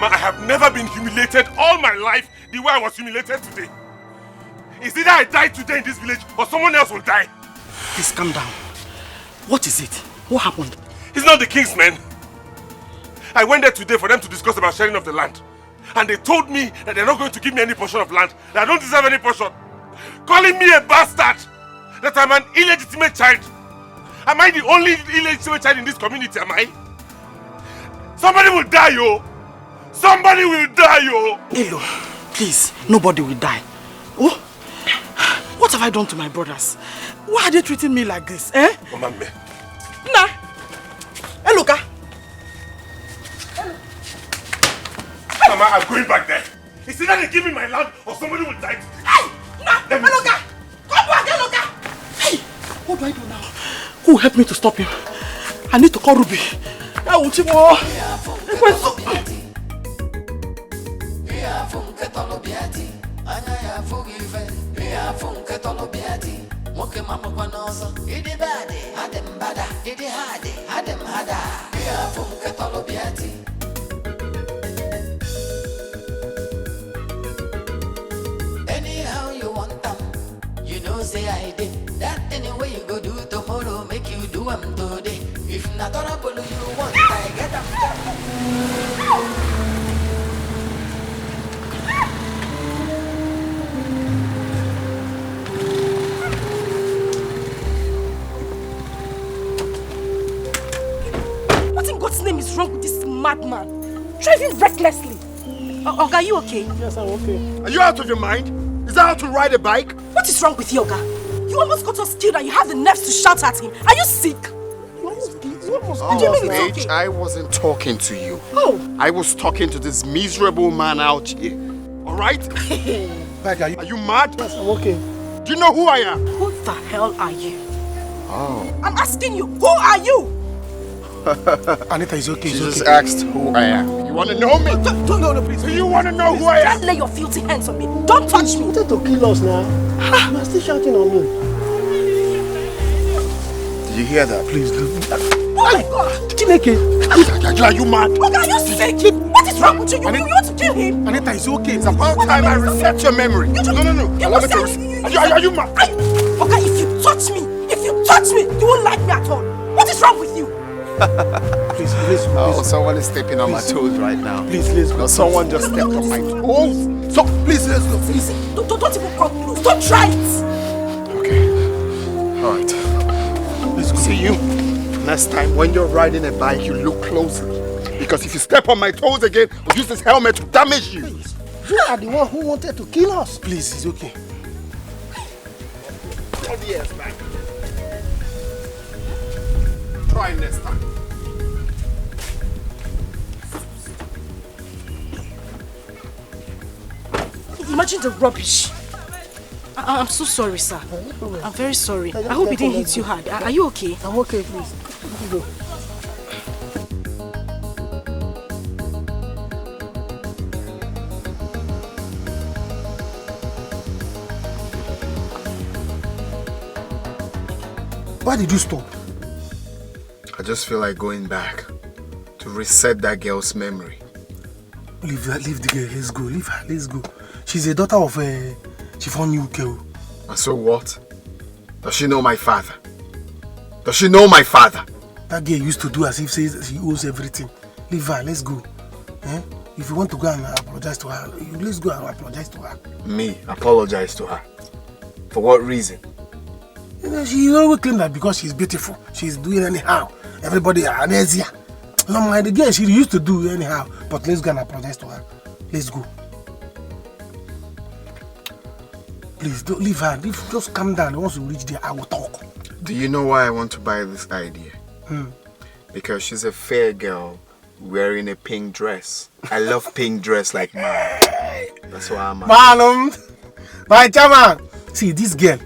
Mama, I have never been humiliated all my life the way I was humiliated today. It's either I die today in this village or someone else will die. Please calm down. What is it? What happened? He's not the king's man. I went there today for them to discuss about sharing of the land. And they told me that they're not going to give me any portion of land. That I don't deserve any portion. Calling me a bastard. That I'm an illegitimate child. Am I the only illegitimate child in this community, am I? Somebody will die, yo. Somebody will die, yo. Elo, please, nobody will die. Oh, what have I done to my brothers? Why are they treating me like this, eh? Mama, me. Nah. Eloka. Mama, I'm going back there. It's either they give me my land or somebody will die. Hey! Nah! Eloka! Come back, Eloka! Hey! What do I do now? Who will help me to stop him? I need to call Ruby. I will see more. Anyhow you want them, you know say I did. That anyway you go do tomorrow, make you do them today. If not horrible you want, I get them. What in God's name is wrong with this madman? Driving recklessly. Oga, are you okay? Yes, I'm okay. Are you out of your mind? Is that how to ride a bike? What is wrong with you, Oga? You almost got us killed and you have the nerves to shout at him. Are you sick? Paige, I wasn't talking to you. Oh. I was talking to this miserable man out here. Alright? Are you mad? Yes, I'm okay. Do you know who I am? Who the hell are you? Oh. I'm asking you, who are you? Anita is okay. She just asked who I am. You want to know me? No, please. Do you want to know who I am? Don't lay your filthy hands on me. Don't touch me. You wanted to kill us now. You are still shouting on me. Did you hear that? Please leave me. Oh my God. Chineke. Are you mad? Oga, are you sick? What is wrong with you? You want to kill him? Anita is okay. It's about time I reset your memory. No. Allow me to Are you mad? Oga, if you touch me, you won't like me at all. What is wrong with you? Please. Oh, someone is stepping on my toes right now. Please, let's go. No, someone just stepped on my toes. So, please, let's go. Please. Don't even come close. Don't try it. Okay. All right. Let's go. See you. Next time when you're riding a bike, you look closely. Because if you step on my toes again, I'll use this helmet to damage you. Please. You are the one who wanted to kill us. Please, it's okay. Yes, man. Try next time. Imagine the rubbish. I'm so sorry, sir. I'm very sorry. I hope it didn't hit you hard. Are you okay? I'm okay, please. Go. Why did you stop? I just feel like going back to reset that girl's memory. Leave the girl. Let's go. Leave her. Let's go. She's a daughter of a chiffon UK. And so what? Does she know my father? Does she know my father? That girl used to do as if says she owes everything. Leave her. Let's go. Eh? If you want to go and apologize to her, let's go and apologize to her. Me apologize to her? For what reason? You know, she always claims that because she's beautiful, she's doing anyhow. Everybody amnesia. No, my the girl she used to do anyhow. But let's go and apologize to her. Let's go. Please don't leave her. Just calm down. Once we reach there, I will talk. Do you know why I want to buy this idea? Because she's a fair girl wearing a pink dress. I love pink dress like mine. That's why I'm. My chairman. See this girl.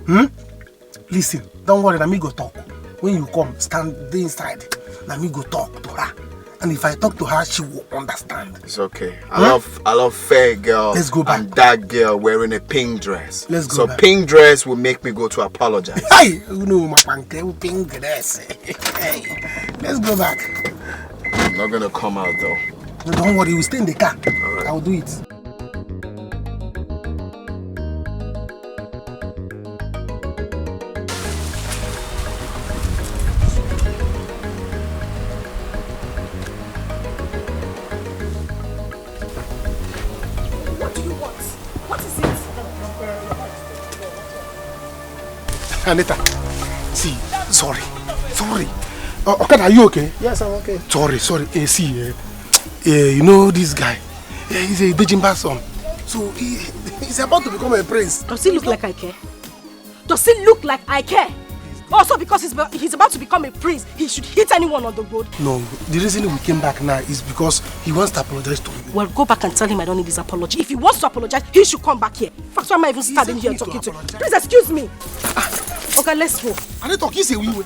Listen, don't worry. Let me go talk. When you come, stand inside. Let me go talk to her. And if I talk to her, she will understand. It's okay. I love fair girl. Let's go back. And that girl wearing a pink dress. Let's go so back. Pink dress will make me go to apologize. Hey, you know my pink dress. Hey, let's go back. I'm not gonna come out though. No, don't worry, we'll stay in the car. Right. I'll do it. What do you want? What is it? Anita, see, sorry. Okay, are you okay? Yes, I'm okay. Sorry. See, you know this guy? He's a Dejimba son. So he's about to become a prince. Does he look like I care? Does he look like I care? Also, because he's about to become a prince, he should hit anyone on the road. No, the reason we came back now is because he wants to apologize to you. Well, go back and tell him I don't need his apology. If he wants to apologize, he should come back here. In fact, why am I even standing here talking to him? Please excuse me. Okay, let's go. Anita, kiss a wee way.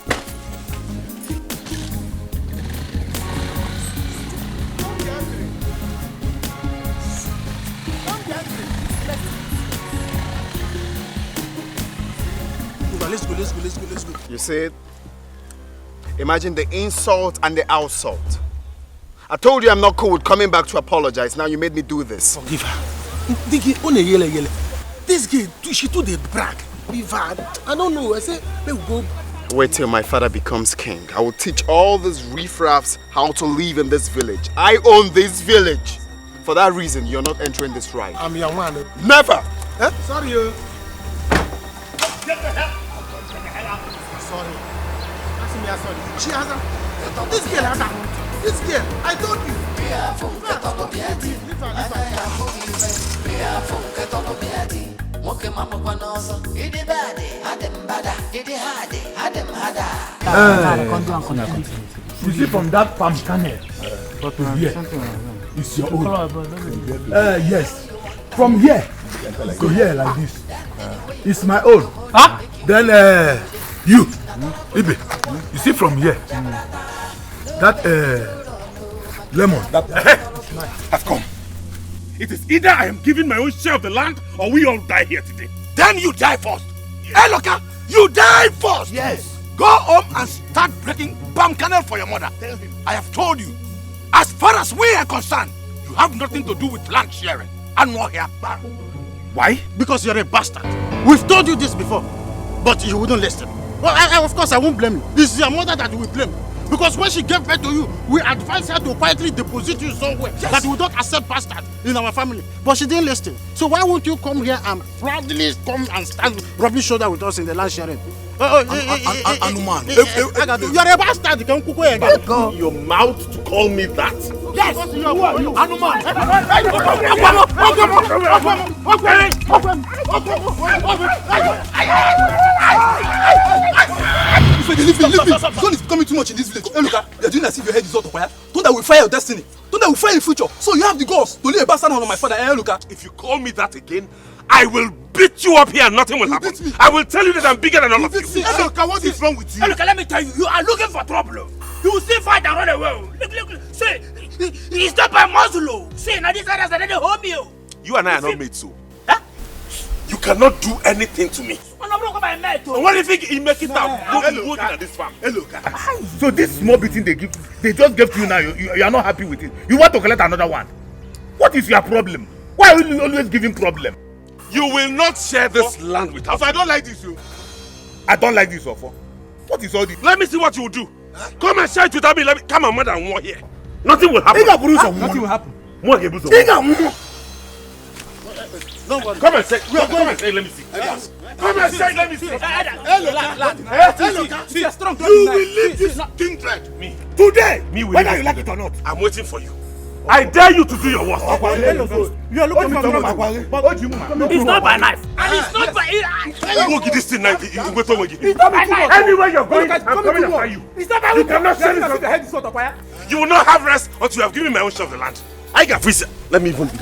Let's go. You see it? Imagine the insult and the outsult. I told you I'm not cool with coming back to apologize. Now you made me do this. Forgive her. This girl, she too dey brag. Leave her. I don't know. I say, let me go. Wait till my father becomes king. I will teach all these riffraffs how to live in this village. I own this village. For that reason, you're not entering this ride. I'm your man. Never! Eh? Sorry, Get the hell! Sorry. Sorry. She has a... This girl has a... This girl, I told you. You see, from that palm kernel to here, it's your own. Yes. From here to here like this, it's my own. Huh? Then you, Ibe, you see from here, that lemon, that has come. It is either I am giving my own share of the land or we all die here today. Then you die first. Hey, Loka, you die first. Yes. Go home and start breaking palm kernel for your mother. Tell him. I have told you, as far as we are concerned, you have nothing to do with land sharing. And more here. Why? Because you're a bastard. We've told you this before, but you wouldn't listen. Well, of course, I won't blame you. It's your mother that we blame. Because when she gave birth to you, we advised her to quietly deposit you somewhere that we don't accept bastard in our family. But she didn't listen. So why won't you come here and proudly come and stand rubbing shoulder with us in the land sharing? Anuman, you're a bastard. Go. Your mouth to call me that? Yes. Who are you? Anuman. Leave. Sun is becoming too much in this village. Hey, look, you're doing as if your head is not on fire. Thunder will fire your destiny. Thunder will fire your future. So you have the guts to lay a bastard on my father. Hey, look. If you call me that again, I will beat you up here and nothing will happen. I will tell you that I'm bigger than all of you. Hey, look, what is wrong with you? Hey, look, let me tell you, you are looking for trouble. You will still fight and run away. Look. See, it's not by muzzle. See, now these others are ready to hold me. You and I are not made so. Huh? You cannot do anything to me. And what do you think he make it out? Look at this farm. Hey, look. So this small beating they just gave to you now, you are not happy with it. You want to collect another one. What is your problem? Why are you always giving problem? You will not share this land with us. If I don't like this, you. I don't like this offer. What is all this? Let me see what you will do. Huh? Come and share it without me. Let me come on more than one here. Nothing will happen. Nothing will happen. More here. Come and say. Let me see. Come and say. Let me see. See, you're strong. You will leave this kindred. Me. Today. Me will. Whether you like it or not. I'm waiting for you. I dare you to do your worst. You are looking for me. It's not by knife. And it's not by... You won't get this thing now. It's not by knife. Anywhere you're going, I'm coming after you. It's not by You cannot share this with the head. You will not have rest until you have given me my own share of the land. I got free. Let me even be.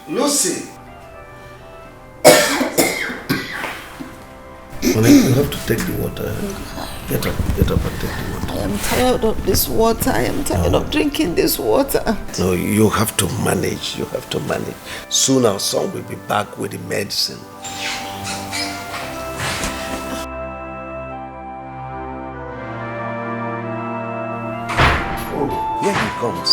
Lucy. Honey, you have to take the water. Get up and take the water. I am tired of this water. I am tired of drinking this water. No, you have to manage. You have to manage. Soon our son will be back with the medicine. Oh, here he comes.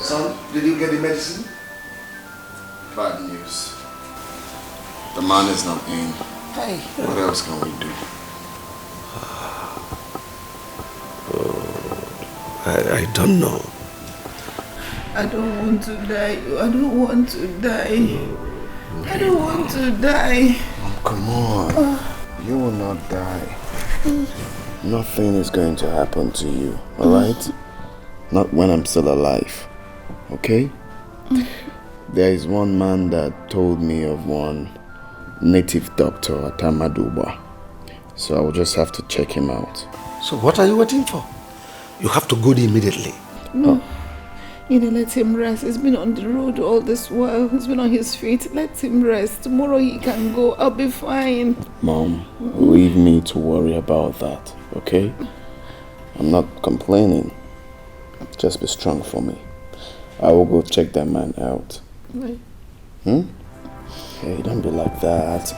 Son, did you get the medicine? Bad news. The man is not in. Hey. What else can we do? I don't know. I don't want to die. I don't want to die. I don't want to die. Oh, come on. You will not die. Nothing is going to happen to you, alright? Not when I'm still alive. Okay? There is one man that told me of one native doctor at Amaduba. So I will just have to check him out. So what are you waiting for? You have to go there immediately. No. You know, let him rest. He's been on the road all this while. He's been on his feet. Let him rest. Tomorrow he can go. I'll be fine. Mom, leave me to worry about that, okay? I'm not complaining. Just be strong for me. I will go check that man out. Right. Hey, don't be like that.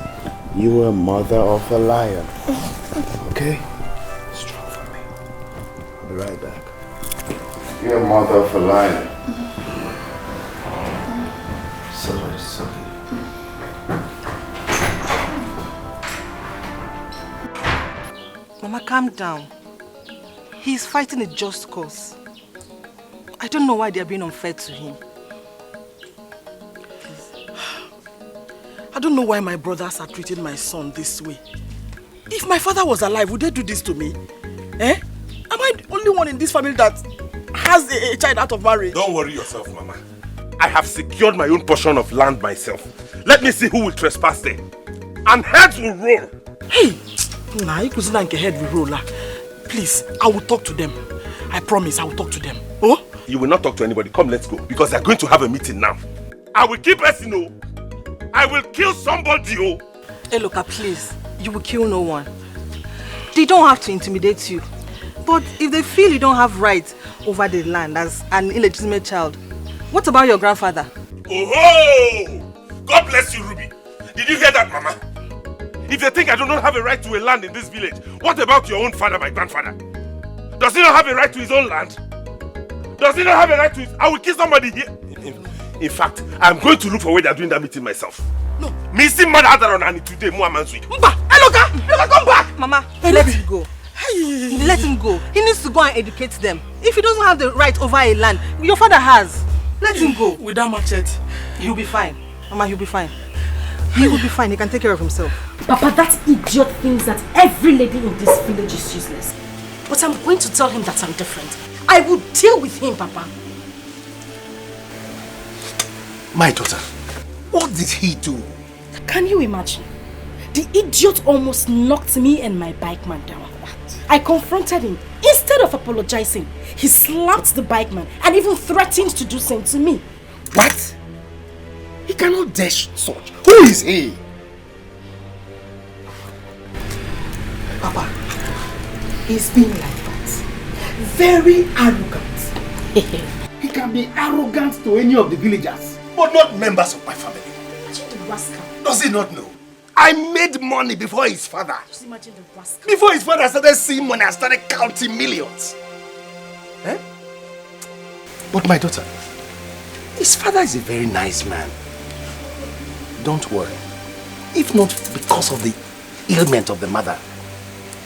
You are a mother of a lion. Okay? Strong for me. I'll be right back. You're a mother of a lion. Sorry. Mama, calm down. He's fighting a just cause. I don't know why they're being unfair to him. I don't know why my brothers are treating my son this way. If my father was alive, would they do this to me? Eh? Am I the only one in this family that has a child out of marriage? Don't worry yourself, Mama. I have secured my own portion of land myself. Let me see who will trespass there. And heads will roll. Hey! Nah, head will roll. Please, I will talk to them. I promise I will talk to them. Oh? You will not talk to anybody. Come, let's go. Because they're going to have a meeting now. I will keep Esino. I will kill somebody. Oh. Hey, Loka, please. You will kill no one. They don't have to intimidate you. But if they feel you don't have rights over the land as an illegitimate child, what about your grandfather? Oh! God bless you, Ruby. Did you hear that, Mama? If they think I do not have a right to a land in this village, what about your own father, my grandfather? Does he not have a right to his own land? Does he not have a right to his... I will kill somebody here. In fact, I'm going to look for where they're doing that meeting myself. No. Missing mother on today, Muamansui. Mba! Loka, come back! Mama, let him go. Let him go. He needs to go and educate them. If he doesn't have the right over a land, your father has. Let him go. With that machete, he'll be fine. Mama, he'll be fine. He will be fine. He can take care of himself. Papa, that idiot thinks that every lady in this village is useless. But I'm going to tell him that I'm different. I will deal with him, Papa. My daughter, what did he do? Can you imagine? The idiot almost knocked me and my bike man down. What? I confronted him. Instead of apologizing, he slapped the bike man and even threatened to do same to me. What? He cannot dare such. Who is he? Papa, he's been like that. Very arrogant. He can be arrogant to any of the villagers, but not members of my family. Imagine the rascal. Does he not know? I made money before his father. Just imagine the rascal. Before his father started seeing money, I started counting millions. Eh? But my daughter, his father is a very nice man. Don't worry. If not because of the ailment of the mother,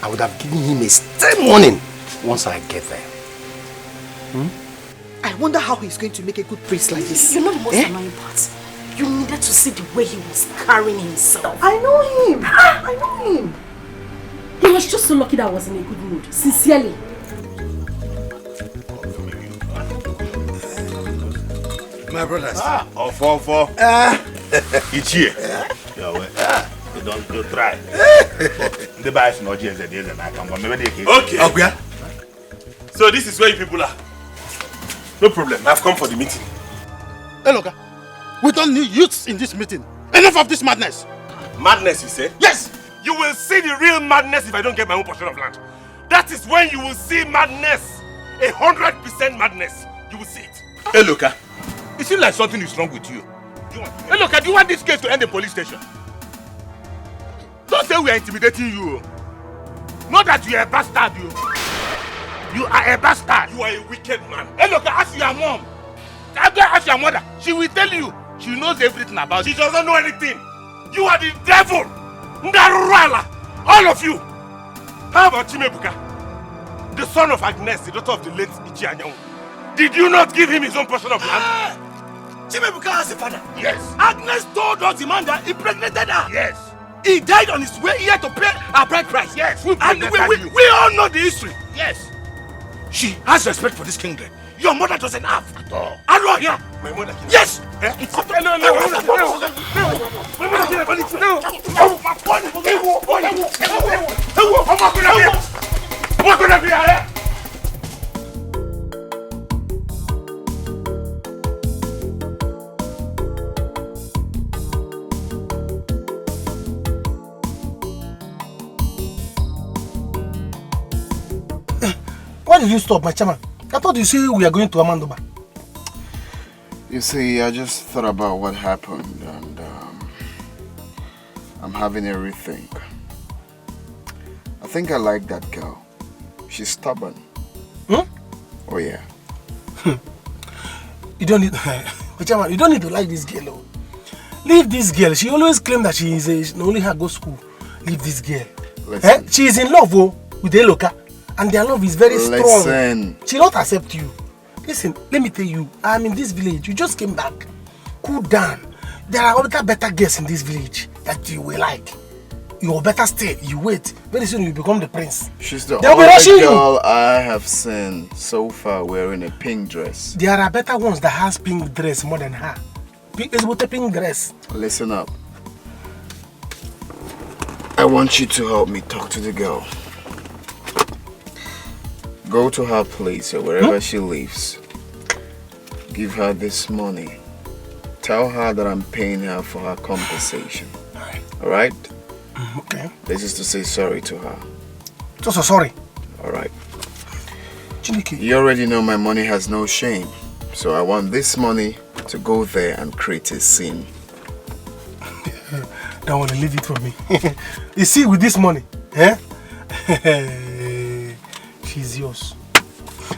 I would have given him a stern warning once I get there. I wonder how he's going to make a good priest like this. You know the most annoying part? You needed to see the way he was carrying himself. I know him. I know him. He was just so lucky that I was in a good mood. Sincerely. My brothers. Four. It's here. You don't try. The bias no change the days and I can go. Okay. So this is where you people are. No problem. I've come for the meeting. Hey, look, we don't need youths in this meeting. Enough of this madness. Madness, you say? Yes. You will see the real madness if I don't get my own portion of land. That is when you will see madness. 100% madness. You will see it. Hey, Luka. It seems like something is wrong with you. Hey, Luka, do you want this case to end in police station? Don't say we are intimidating you. Not that you are a bastard, you. You are a bastard. You are a wicked man. Hey, Luka, ask your mom. Ask your mother. She will tell you. She knows everything about you. She doesn't know anything. You are the devil. Ndarurala. All of you. How about Chimebuka? The son of Agnes, the daughter of the late Ichi Anyanwu. Did you not give him his own portion of land? Chimebuka has a father. Yes. Agnes told us the man that impregnated her. Yes. He died on his way here to pay our bride price. Yes. And we all know the history. Yes. She has respect for this kingdom. Your mother doesn't have. At all. Aro here. My mother. Yes. Why did you stop, my chairman? I thought you said we are going to Amandoba. You see, I just thought about what happened and I'm having a rethink. I think I like that girl. She's stubborn. Hmm? Oh yeah. You don't need, Chairman, you don't need to like this girl. Oh. Leave this girl. She always claims that she only her go school. Leave this girl. Listen. She is in love with Eloka. And their love is very strong. Listen. She don't accept you. Listen, let me tell you, I'm in this village. You just came back. Cool down. There are better girls in this village that you will like. You will better stay. You wait. Very soon you become the prince. She's the They'll be only rushing girl you. I have seen so far wearing a pink dress. There are better ones that has pink dress more than her. It's with a pink dress. Listen up. I want you to help me talk to the girl. Go to her place or wherever she lives. Give her this money. Tell her that I'm paying her for her compensation. Alright? Okay. This is to say sorry to her. So sorry. Alright. You already know my money has no shame. So I want this money to go there and create a scene. Don't want to leave it for me. You see, with this money, she's yours.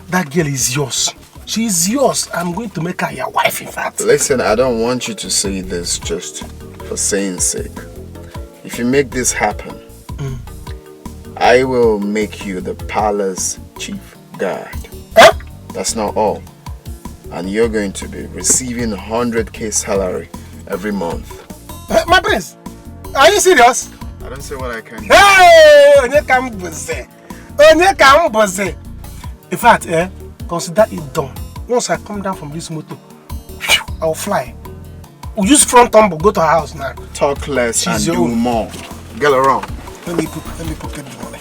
That girl is yours. She's yours. I'm going to make her your wife, in fact. Listen, I don't want you to say this just for saying sake. If you make this happen, I will make you the palace chief guard. That's not all. And you're going to be receiving 100k salary every month. My prince, are you serious? I don't say what I can do. Hey! In fact, consider it done. Once I come down from this motor, I'll fly. We'll use front tumble, go to her house now. Talk less and do more. Get around. Let me pocket the money.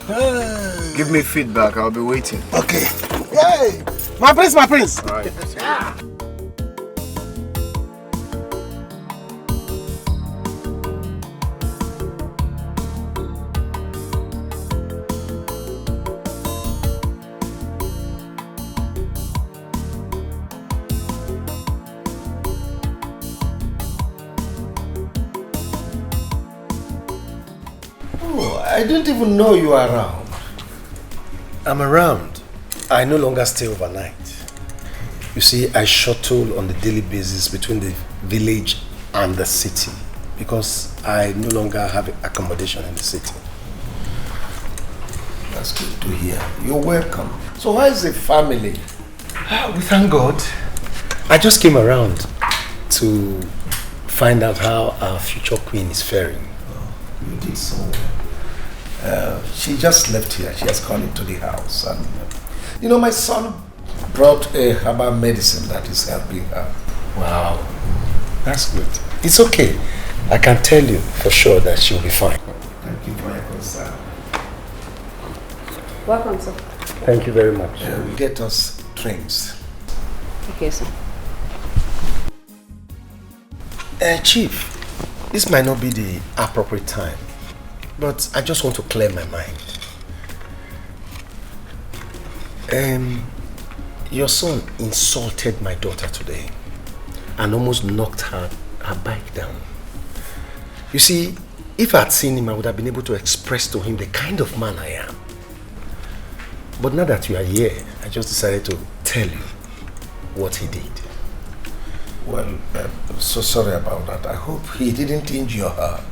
Hey. Give me feedback, I'll be waiting. Okay. Hey! My prince, my prince! Alright. I don't even know you are around. I'm around. I no longer stay overnight. You see, I shuttle on a daily basis between the village and the city because I no longer have accommodation in the city. That's good to hear. You're welcome. So how is the family? We thank God. I just came around to find out how our future queen is faring. Oh, you did so well. She just left here. She has gone into the house. And, you know, my son brought a herbal medicine that is helping her. Wow. That's good. It's okay. I can tell you for sure that she'll be fine. Thank you for your concern. Welcome, sir. Thank you very much. We'll get us drinks. Okay, sir. Chief, this might not be the appropriate time, but I just want to clear my mind. Your son insulted my daughter today and almost knocked her bike down. You see, if I had seen him, I would have been able to express to him the kind of man I am. But now that you are here, I just decided to tell you what he did. Well, I'm so sorry about that. I hope he didn't injure her.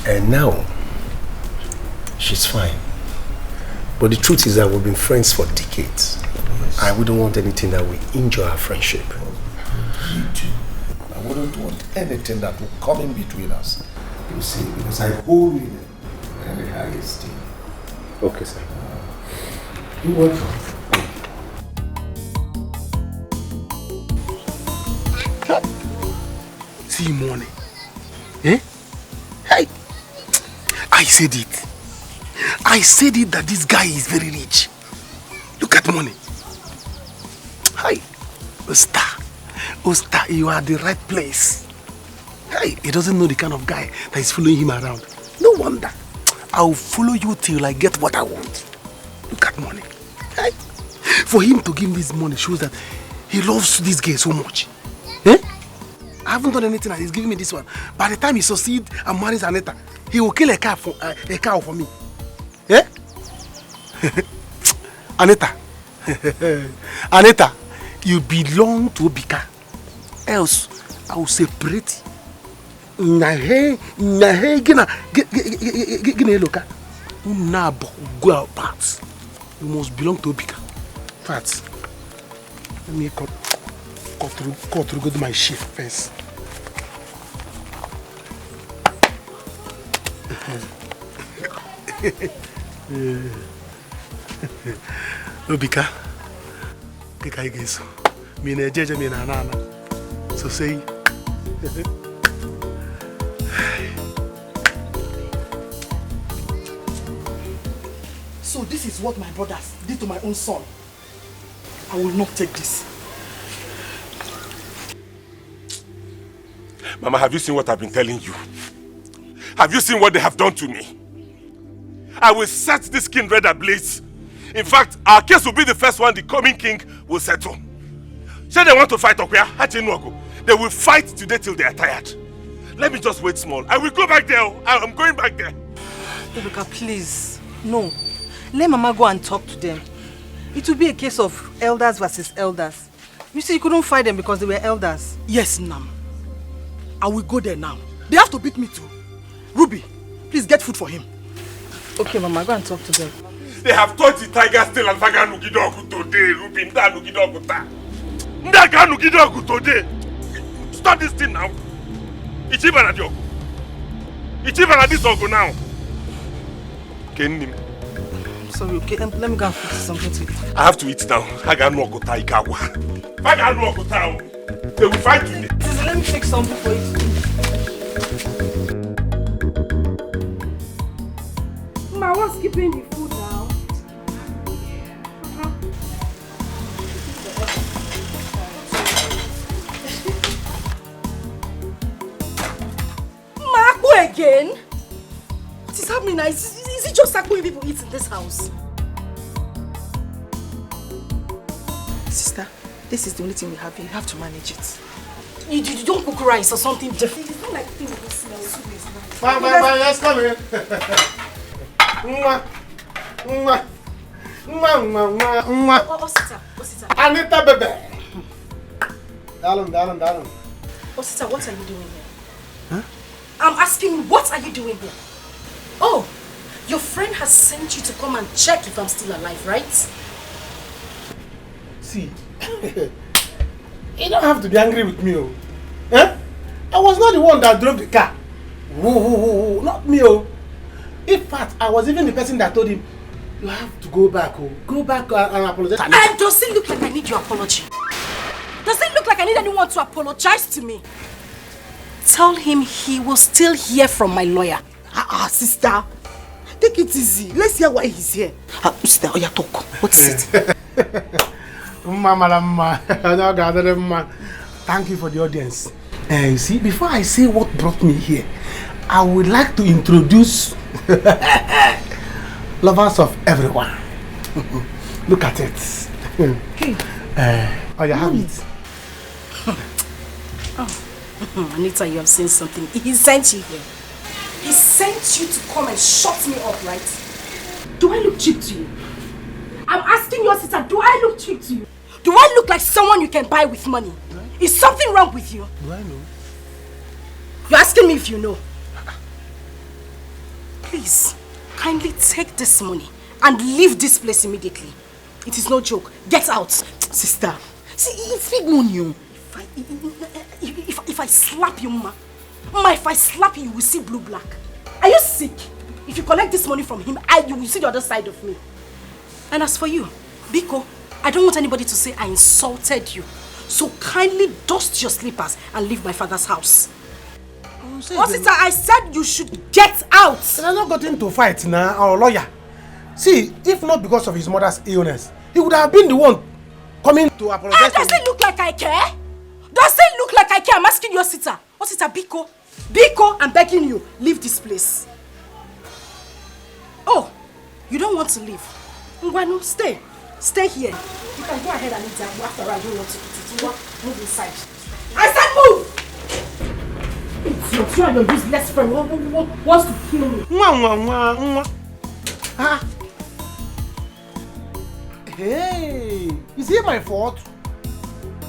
And now, she's fine. But the truth is that we've been friends for decades. Yes. I wouldn't want anything that will injure our friendship. Me too. I wouldn't want anything that will come in between us. You see, because I hold you in very high esteem. Okay, sir. You're welcome. See money. Eh? Hey! I said it. I said it that this guy is very rich. Look at money. Hey! Osta, you are at the right place. Hey, he doesn't know the kind of guy that is following him around. No wonder. I'll follow you till I get what I want. Look at money. Hey. For him to give me this money shows that he loves this girl so much. Eh? I haven't done anything and he's giving me this one. By the time he succeeds and marries Anita, he will kill a cow for me. Eh? Anita. Anita, you belong to Obika. Else, I will separate. Nahe, gina loka. Go out parts. You must belong to Obika. Fats. Let me cut through go to my shift first. Obika. Kika igeso. Mina jeje mina nana. So say. So this is what my brothers did to my own son. I will not take this. Mama, have you seen what I've been telling you? Have you seen what they have done to me? I will set this king red ablaze. In fact, our case will be the first one the coming king will settle. Say they want to fight Okuya, they will fight today till they are tired. Let me just wait small. I will go back there. I'm going back there. Ebuka, please. No. Let Mama go and talk to them. It will be a case of elders versus elders. You see, you couldn't fight them because they were elders. Yes, Nam. I will go there now. They have to beat me too. Ruby, please get food for him. Okay, Mama, go and talk to them. They have taught the tiger still and Faga Nugidogu today, Ruby. Nda Nugidogu ta. Ndaga Nugidogu today. Stop this thing now. Ichibana Diogo. Ichibana this Ogo now. Kenim. Sorry, okay, let me go and fix something to eat. I have to eat now. Faga Nuogota Ikawa. Faga Nuogota. They will fight today. Let me fix something for you. Ma, what's keeping the food now? Ma, go again? What is happening now? Is it just like when people eat in this house? Sister, this is the only thing we have here. You have to manage it. You don't cook rice or something different. It's not like things will smell soup is nice. Bye, let's come in. Osita. Anita, baby. Darling. Osita, what are you doing here? Huh? I'm asking you, what are you doing here? Oh, your friend has sent you to come and check if I'm still alive, right? See, you don't have to be angry with me, oh. Eh? I was not the one that drove the car. Whoa, not me, oh. In fact, I was even the person that told him, you have to go back, oh. Go back and apologize. And does it look like I need your apology? Does it look like I need anyone to apologize to me? Tell him he will still hear from my lawyer. Sister. Take it easy. Let's hear why he's here. Sister, oh, yeah, talk. What is it? Thank you for the audience. You see, before I say what brought me here, I would like to introduce lovers of everyone. Look at it. Hey. Oh, you have it. Oh, Anita, you have seen something. He sent you here. He sent you to come and shut me up, right? Do I look cheap to you? I'm asking your sister, do I look cheap to you? Do I look like someone you can buy with money? Is something wrong with you? Do I know? You're asking me if you know. Please, kindly take this money and leave this place immediately. It is no joke. Get out. Sister, see, it's big money. If I slap you, Mama, if I slap you, you will see blue black. Are you sick? If you collect this money from him, you will see the other side of me. And as for you, Biko, I don't want anybody to say I insulted you. So kindly dust your slippers and leave my father's house. Sister, I said you should get out. And I not got into a fight now, our lawyer. See, if not because of his mother's illness, he would have been the one coming to apologize. Does it look like I care? Does it look like I care? I'm asking your sister. What sister, Biko? Biko, I'm begging you, leave this place. Oh, you don't want to leave? Ngwanu, stay. Stay here. You can go ahead and eat that. After all, I don't want to eat it. Move inside. I said move! It's your friend, your useless friend, wants to kill me. Hey, is it my fault?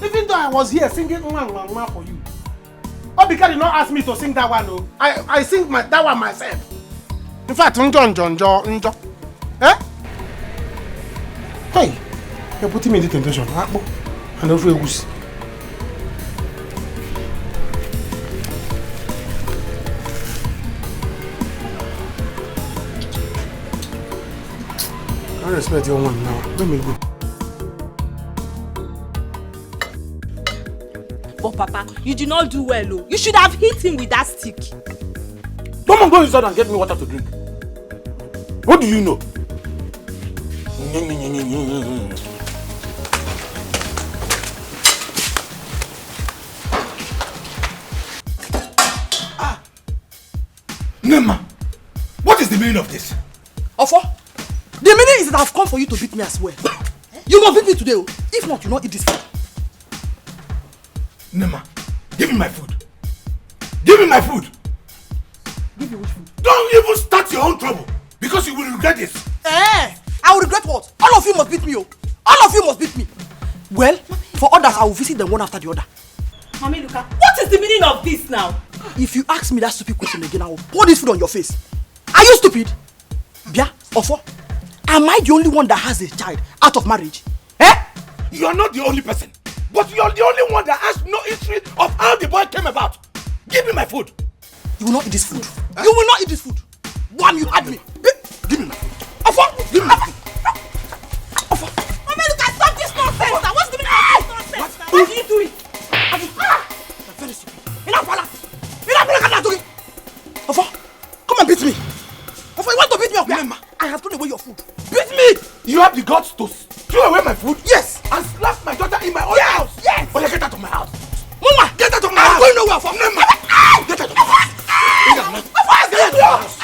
Even though I was here singing for you. Oh, because you not ask me to sing that one, no. I sing that one myself. In fact, Njo. Eh? Hey, you're putting me in the temptation. And don't feel goose. I respect your one now. Let me go. But Papa, you did not do well, oh. You should have hit him with that stick. Come on, go inside and get me water to drink. What do you know? Nema, what is the meaning of this? Ofo, the meaning is that I've come for you to beat me as well. You must beat me today, oh. If not, you not eat this food. Nema, give me my food. Give me my food. Give you which food? Don't even start your own trouble, because you will regret this. I will regret what? All of you must beat me, oh. All of you must beat me. Well, for others, I will visit them one after the other. Mommy, Luka, what is the meaning of this now? If you ask me that stupid question again, I will pour this food on your face. Are you stupid? Bia, Ofo, am I the only one that has a child out of marriage? Eh? You are not the only person, but you are the only one that has no history of how the boy came about. Give me my food. You will not eat this food. You will not eat this food. One, you had me. Give me my food. Ofo, give me my food. Ofo. Mommy, Luka, stop this nonsense. What's the meaning of this nonsense? What are you doing? You're very stupid. Ofo, come and beat me. Ofo, you want to beat me up here? I have thrown away your food. Beat me! You have the guts to throw away my food? Yes! And slap my daughter in my own house? Yes! Oh, yeah, get out of my house. Mama! Get out of my I'm house! going nowhere, Ofo. Get out of my house! Get out of my house! Get out of my house! Get out of my house!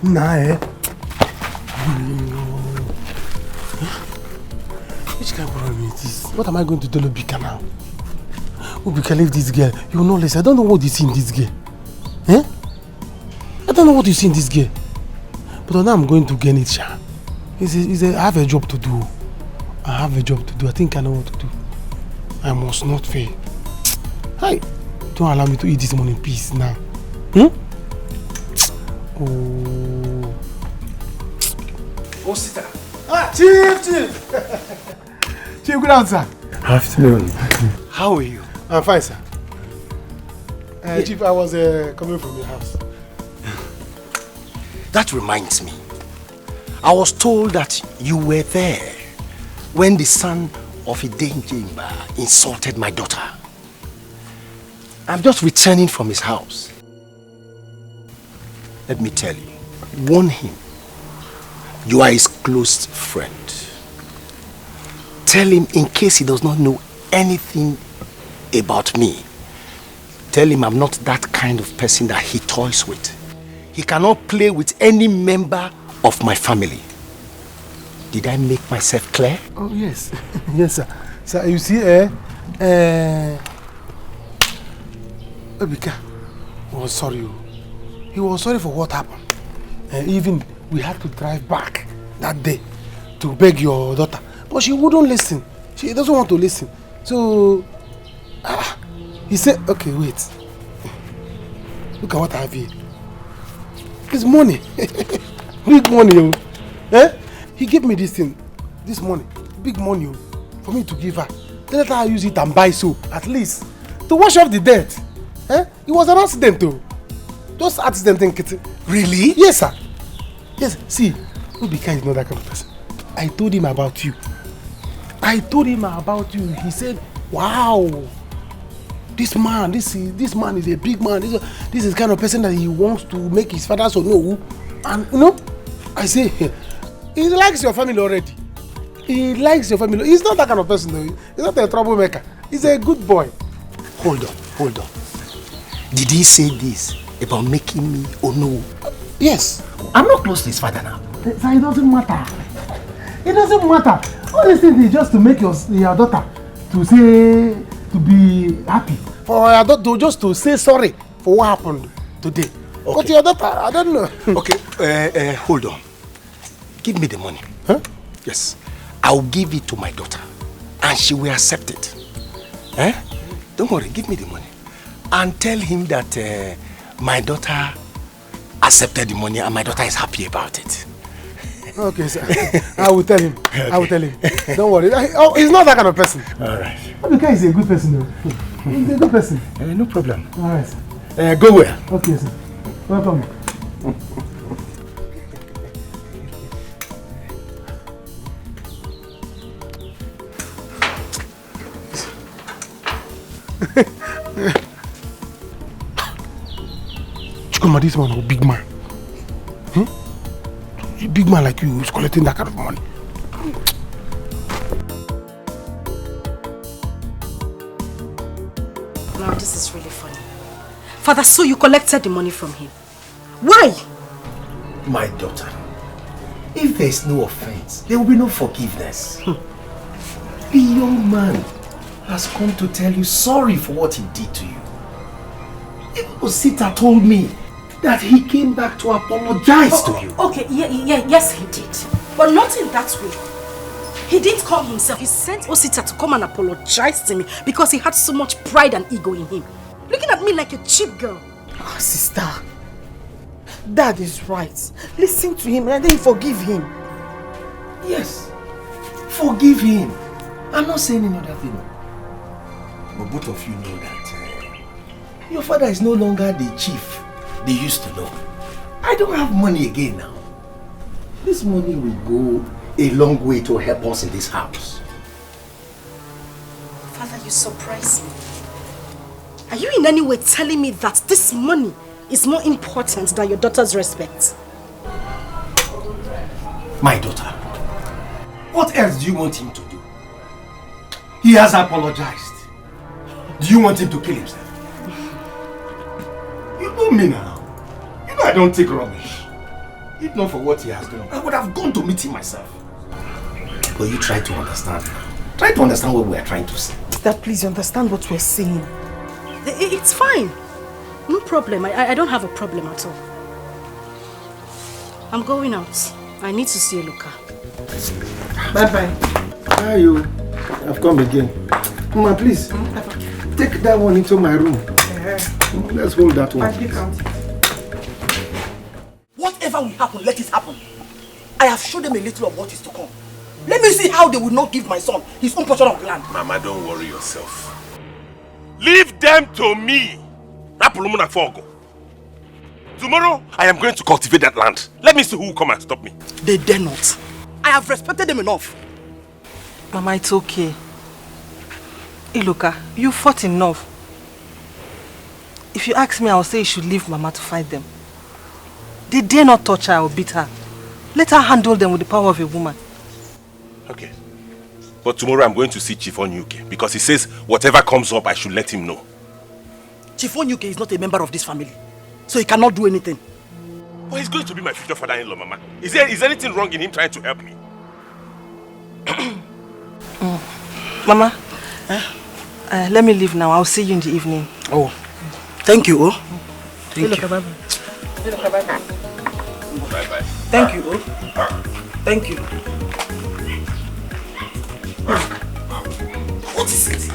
Nah. Which kind of problem is this? What am I going to tell Obika now? Obika, leave this girl. You will not listen. I don't know what you see in this girl. Eh? I don't know what you see in this girl. But now I'm going to get it, Sha. I have a job to do. I think I know what to do. I must not fail. Hey, don't allow me to eat this money in peace now. Oh, sister. Chief! Chief, good answer. Afternoon. How are you? I'm fine, sir. Chief, I was coming from your house. That reminds me. I was told that you were there when the son of Idenjimba insulted my daughter. I'm just returning from his house. Let me tell you, warn him. You are his close friend. Tell him in case he does not know anything about me. Tell him I'm not that kind of person that he toys with. He cannot play with any member of my family. Did I make myself clear? Oh, yes. Yes, sir. Sir, you see, Ebika was sorry. He was sorry for what happened. Even we had to drive back that day to beg your daughter. But she wouldn't listen. She doesn't want to listen. So, he said, okay, wait. Look at what I have here. It's money. Big money. He gave me this thing, this money. Big money for me to give her. Then let her use it and buy soap, at least. To wash off the dirt. It was an accident though. Just accident thing, Kitty. Really? Yes, sir. Yes, see, Ubika is not that kind of person. I told him about you. He said, wow. This man is a big man. This is the kind of person that he wants to make his father so know. And you know, I say, he likes your family already. He likes your family. He's not that kind of person though. He's not a troublemaker. He's a good boy. Hold on. Did he say this about making me no? Yes. I'm not close to his father now. So it doesn't matter. It doesn't matter. All these things is just to make your daughter to be happy. For your daughter just to say sorry for what happened today. Okay. But your daughter, I don't know. Okay, hold on. Give me the money. Huh? Yes. I'll give it to my daughter. And she will accept it. Don't worry, give me the money. And tell him that my daughter accepted the money and my daughter is happy about it. Okay, sir. I will tell him. Okay. I will tell him. Don't worry. He's not that kind of person. All right. Because he's a good person though. He's a good person. No problem. All right, sir. Go where? Okay, sir. Welcome. Chukuma, this one, a big man. A big man like you who's collecting that kind of money. Now this is really funny. Father, so you collected the money from him. Why? My daughter, if there is no offense, there will be no forgiveness. The young man has come to tell you sorry for what he did to you. Even Osita told me that he came back to apologize to you. Okay, yes he did. But not in that way. He didn't come himself. He sent Osita to come and apologize to me because he had so much pride and ego in him. Looking at me like a cheap girl. Oh, sister. Dad is right. Listen to him and then forgive him. Yes. Forgive him. I'm not saying another thing. But both of you know that your father is no longer the chief they used to know. I don't have money again now. This money will go a long way to help us in this house. Father, you surprise me. Are you in any way telling me that this money is more important than your daughter's respect? My daughter, what else do you want him to do? He has apologized. Do you want him to kill himself? You know me now. You know I don't take rubbish. If not for what he has done, I would have gone to meet him myself. But you try to understand now. Try to understand what we are trying to say. Dad, please understand what we're saying. It's fine. No problem. I don't have a problem at all. I'm going out. I need to see Eluka. Bye-bye. How are you? I've come again. Mama, please. Take that one into my room. Let's hold that one. Whatever will happen, let it happen. I have showed them a little of what is to come. Let me see how they will not give my son his own portion of land. Mama, don't worry yourself. Leave them to me. Tomorrow, I am going to cultivate that land. Let me see who will come and stop me. They dare not. I have respected them enough. Mama, it's okay. Iloka, you fought enough. If you ask me, I'll say you should leave Mama to fight them. They dare not touch her or beat her. Let her handle them with the power of a woman. Okay. But tomorrow I'm going to see Chief Onyuke because he says whatever comes up, I should let him know. Chief Onyuke is not a member of this family, so he cannot do anything. But he's going to be my future father-in-law, Mama. Is there anything wrong in him trying to help me? Mama, let me leave now. I'll see you in the evening. Oh, thank you, oh. Thank you. Bye-bye. Bye-bye. Thank you, oh. Thank you. What is it?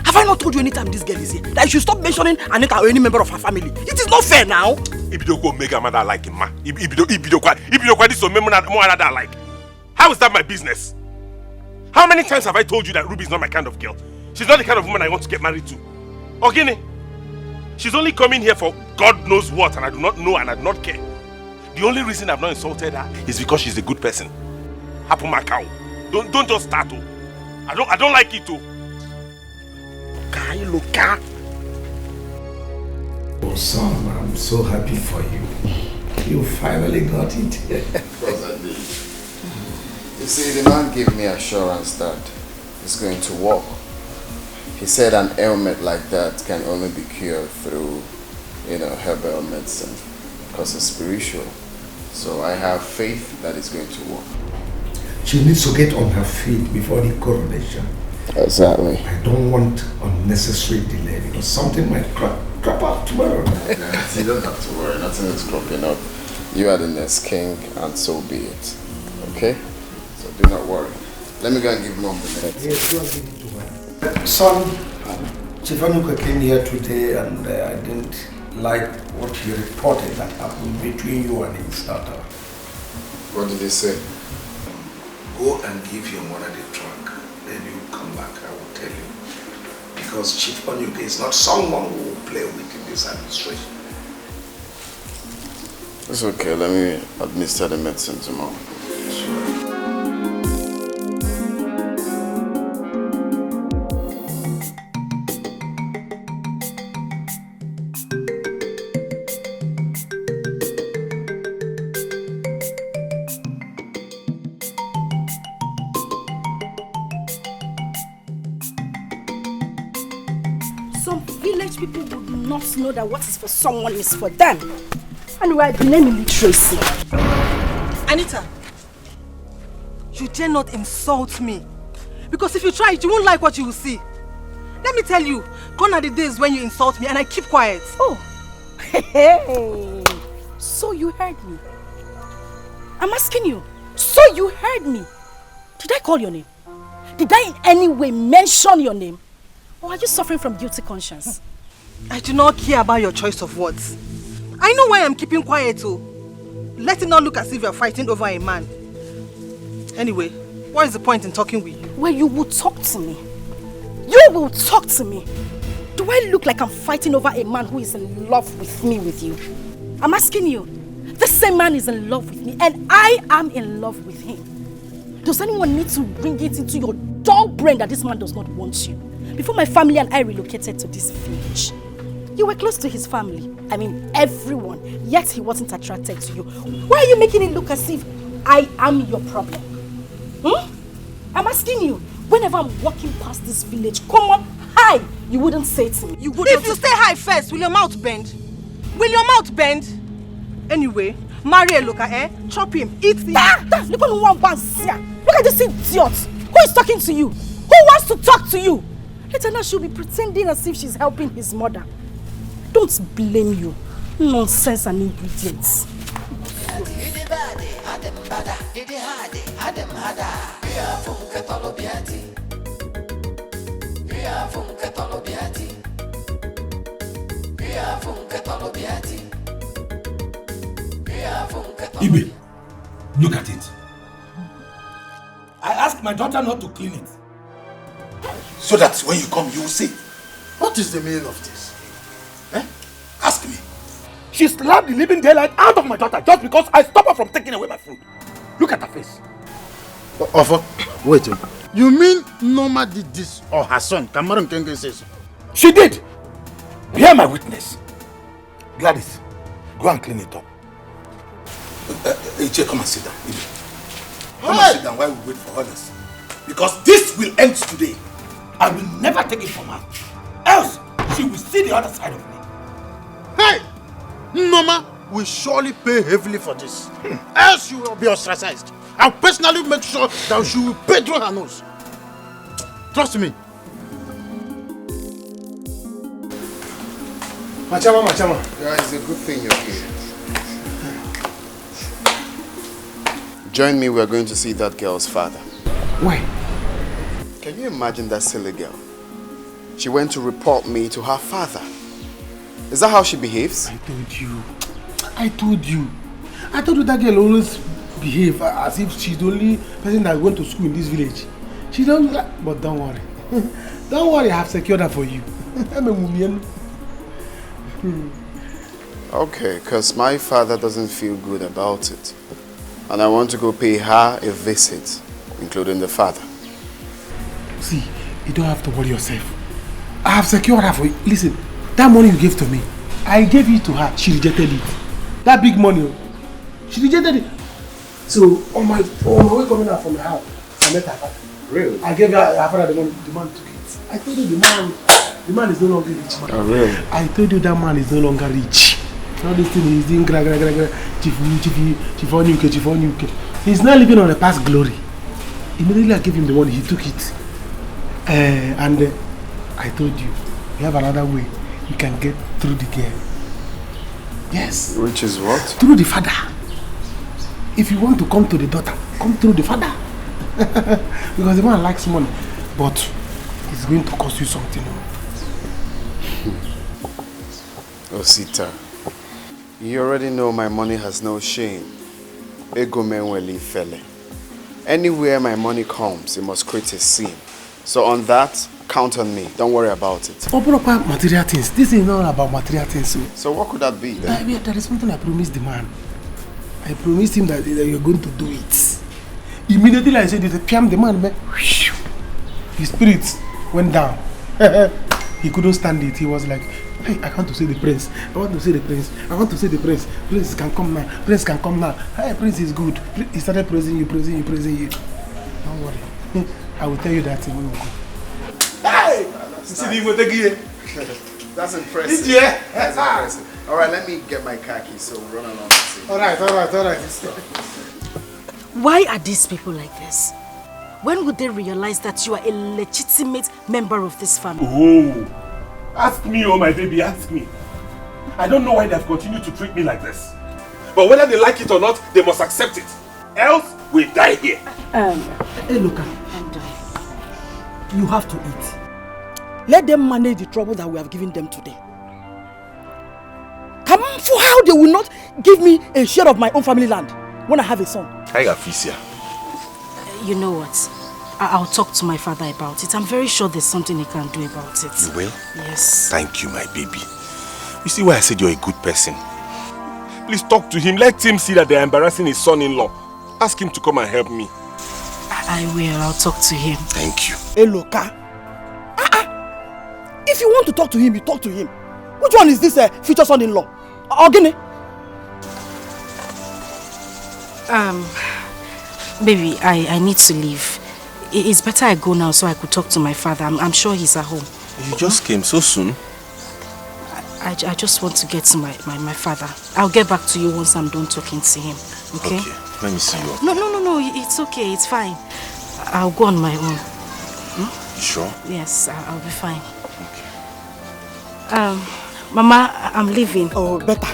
Have I not told you anytime this girl is here that you should stop mentioning Anita or any member of her family? It is not fair now. Ibidoko mega mother like him, ma. Ibidoko this so more another like. How is that my business? How many times have I told you that Ruby is not my kind of girl? She's not the kind of woman I want to get married to. Ogini, she's only coming here for God knows what, and I do not know and I do not care. The only reason I've not insulted her is because she's a good person. Hapu Macau. Don't just start. I don't like it too. Oh son, I'm so happy for you. You finally got it. You see, the man gave me assurance that it's going to work. He said an ailment like that can only be cured through, herbal medicine, because it's spiritual. So I have faith that it's going to work. She needs to get on her feet before the coronation. Exactly. I don't want unnecessary delay because something might crop up tomorrow. You don't have to worry, nothing is cropping up. You are the next king, and so be it. Okay? So do not worry. Let me go and give Mom the medicine. Yes, go and give it to her. Son, Chifanuka came here today and I didn't like what he reported that happened between you and his daughter. What did he say? Go and give your mother the trunk. Then you come back, I will tell you. Because Chief Onyuke is not someone who will play with in this administration. It's okay, let me administer the medicine to Mom. People would not know that what is for someone is for them. And we are blame illiteracy. Anita, you dare not insult me. Because if you try it, you won't like what you will see. Let me tell you, gone are the days when you insult me and I keep quiet. Oh, hey. So you heard me. I'm asking you, so you heard me. Did I call your name? Did I in any way mention your name? Or are you suffering from guilty conscience? I do not care about your choice of words. I know why I'm keeping quiet too. Let it not look as if you're fighting over a man. Anyway, what is the point in talking with you? Well, you will talk to me. You will talk to me. Do I look like I'm fighting over a man who is in love with me, with you? I'm asking you. The same man is in love with me and I am in love with him. Does anyone need to bring it into your dull brain that this man does not want you? Before my family and I relocated to this village, you were close to his family. I mean, everyone. Yet he wasn't attracted to you. Why are you making it look as if I am your problem? I'm asking you. Whenever I'm walking past this village, come on, hi, you wouldn't say it to me. You wouldn't. If you say hi first, will your mouth bend? Will your mouth bend? Anyway, marry a local, chop him, eat him. Look at this idiot. Who is talking to you? Who wants to talk to you? Later now she'll be pretending as if she's helping his mother. Don't blame you. Nonsense and ingredients. Ibe, look at it. I asked my daughter not to clean it. So that when you come, you will see. What is the meaning of this? Ask me. She slapped the living daylight out of my daughter just because I stopped her from taking away my food. Look at her face. Offer, wait. You mean Norma did this or her son? Kamaru Nkenge says. She did. Hear my witness. Gladys, go and clean it up. Iche, come and sit down. Come and sit down while we wait for others. Because this will end today. I will never take it from her. Else, she will see the other side of me. Hey! Norma will surely pay heavily for this. Else you will be ostracized. I'll personally make sure that she will pay through her nose. Trust me. Machama. Yeah, it's a good thing you're here. Join me, we're going to see that girl's father. Why? Can you imagine that silly girl? She went to report me to her father. Is that how she behaves? I told you that girl always behave as if she's the only person that went to school in this village. She don't like, but don't worry. Don't worry, I have secured her for you. Okay, because my father doesn't feel good about it. And I want to go pay her a visit, including the father. See, you don't have to worry yourself. I have secured her for you. Listen, that money you gave to me, I gave it to her. She rejected it. That big money, she rejected it. So on my way coming out from the house, I met her father. Really? I gave her father the money. The man took it. I told you the man is no longer rich. Man. Oh, really? I told you that man is no longer rich. All this thing he's doing chief on UK. He's not living on a past glory. Immediately I gave him the money, he took it. And I told you, we have another way you can get through the girl. Yes. Which is what? Through the father. If you want to come to the daughter, come through the father. Because the man likes money, but it's going to cost you something. Osita, you already know my money has no shame. Ego menweli fele. Anywhere my money comes, it must create a scene. So on that, count on me. Don't worry about it. Open up material things. This is not about material things. So what could that be then? There is something I promised the man. I promised him that you're going to do it. Immediately I said it, the man, his spirit went down. He couldn't stand it. He was like, hey, I want to see the prince. I want to see the prince. I want to see the prince. Prince can come now. Prince can come now. Hey, prince is good. He started praising you. Don't worry. I will tell you that when we go. Hey! That's impressive. Yeah. That's impressive. All right, let me get my car keys so we'll run along and see. All right. Why are these people like this? When would they realize that you are a legitimate member of this family? Oh, ask me, oh my baby, ask me. I don't know why they have continued to treat me like this. But whether they like it or not, they must accept it. Else, we die here. Hey, look, you have to eat. Let them manage the trouble that we have given them today. Come on, for how they will not give me a share of my own family land when I have a son. I got Fisia. You know what? I'll talk to my father about it. I'm very sure there's something he can do about it. You will? Yes. Thank you, my baby. You see why I said you're a good person? Please talk to him. Let him see that they're embarrassing his son-in-law. Ask him to come and help me. I will. I'll talk to him. Thank you. Hey, look, if you want to talk to him, you talk to him. Which one is this future son-in-law? Ogini? Baby, I need to leave. It's better I go now so I could talk to my father. I'm sure he's at home. You just came so soon? I just want to get to my father. I'll get back to you once I'm done talking to him. Okay? Okay. Let me see you. No. It's okay. It's fine. I'll go on my own. You sure? Yes, I'll be fine. Okay. Mama, I'm leaving. Oh, better.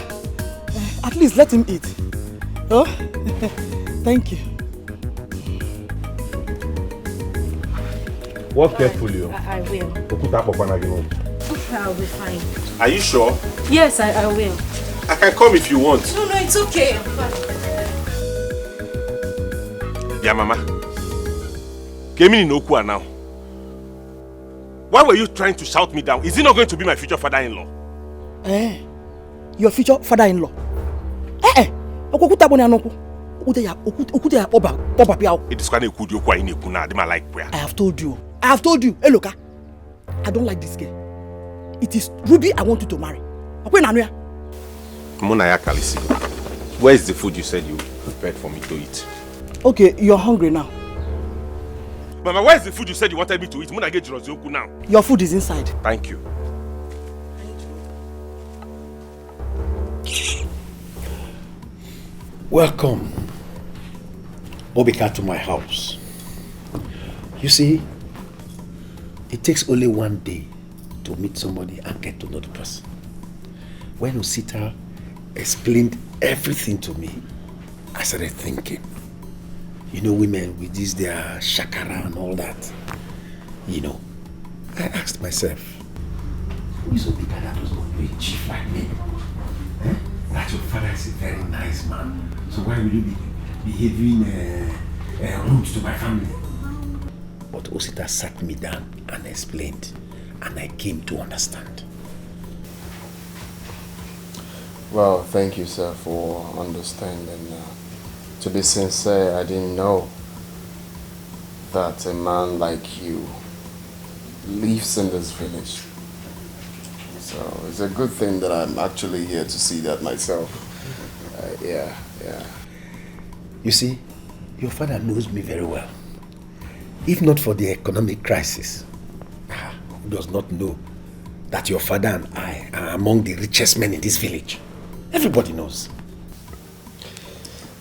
At least let him eat. Oh, thank you. Walk carefully. I will. I'll be fine. Are you sure? Yes, I will. I can come if you want. No, it's okay. Yeah, Mama. Kemi Inokua now. Why were you trying to shout me down? Is he not going to be my future father-in-law? Your future father-in-law? It is kind of good you kwa in kuna de like prayer. I have told you. Hey, look, I don't like this girl. It is Ruby I want you to marry. Munaya Kalisi, where is the food you said you prepared for me to eat? Okay, you're hungry now. Mama, where is the food you said you wanted me to eat? Muna get Jirozioku now. Your food is inside. Thank you. Welcome, Obika, to my house. You see, it takes only one day to meet somebody and get to know the person. When Osita explained everything to me, I started thinking. You know, women with this, their shakara and all that. You know, I asked myself, who is Obika that was going to be a chief like me? That your father is a very nice man. So why will you be behaving rude to my family? But Osita sat me down and explained, and I came to understand. Well, thank you, sir, for understanding. To be sincere, I didn't know that a man like you lives in this village. So it's a good thing that I'm actually here to see that myself. Yeah. You see, your father knows me very well. If not for the economic crisis, who does not know that your father and I are among the richest men in this village? Everybody knows.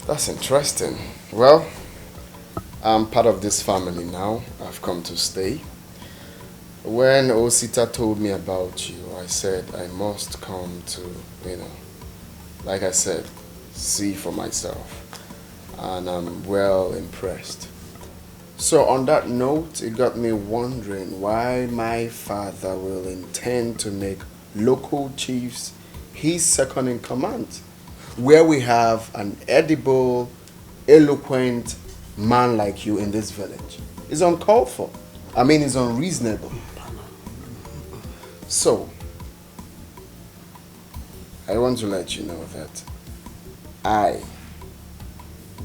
That's interesting. Well, I'm part of this family now. I've come to stay. When Osita told me about you, I said I must come to, like I said, see for myself. And I'm well impressed. So on that note, it got me wondering why my father will intend to make local chiefs his second in command, where we have an edible, eloquent man like you in this village. It's uncalled for. I mean, it's unreasonable. So, I want to let you know that I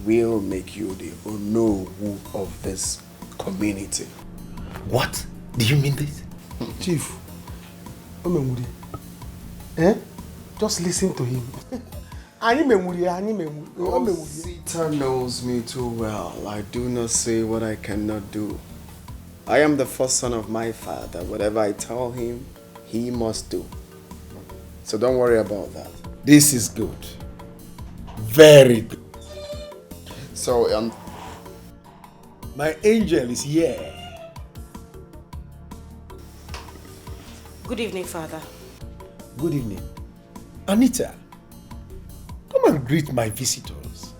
will make you the Onowu of this community. What? Do you mean this? Chief, just listen to him. Osita knows me too well. I do not say what I cannot do. I am the first son of my father. Whatever I tell him, he must do. So don't worry about that. This is good. Very good. So, my angel is here. Good evening, Father. Good evening. Anita, come and greet my visitors.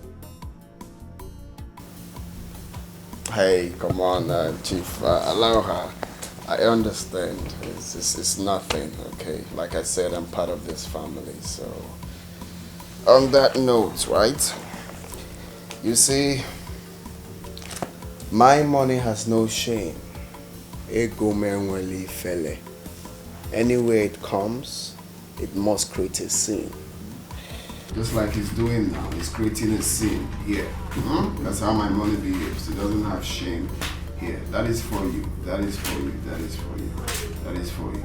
Hey, come on, Chief. Allow her. I understand. It's nothing, okay? Like I said, I'm part of this family, so... On that note, right? You see, my money has no shame. Ego menweli fele. Anywhere it comes, it must create a scene. Just like he's doing now, he's creating a scene here. That's how my money behaves. It doesn't have shame here. That is for you. That is for you. That is for you. That is for you.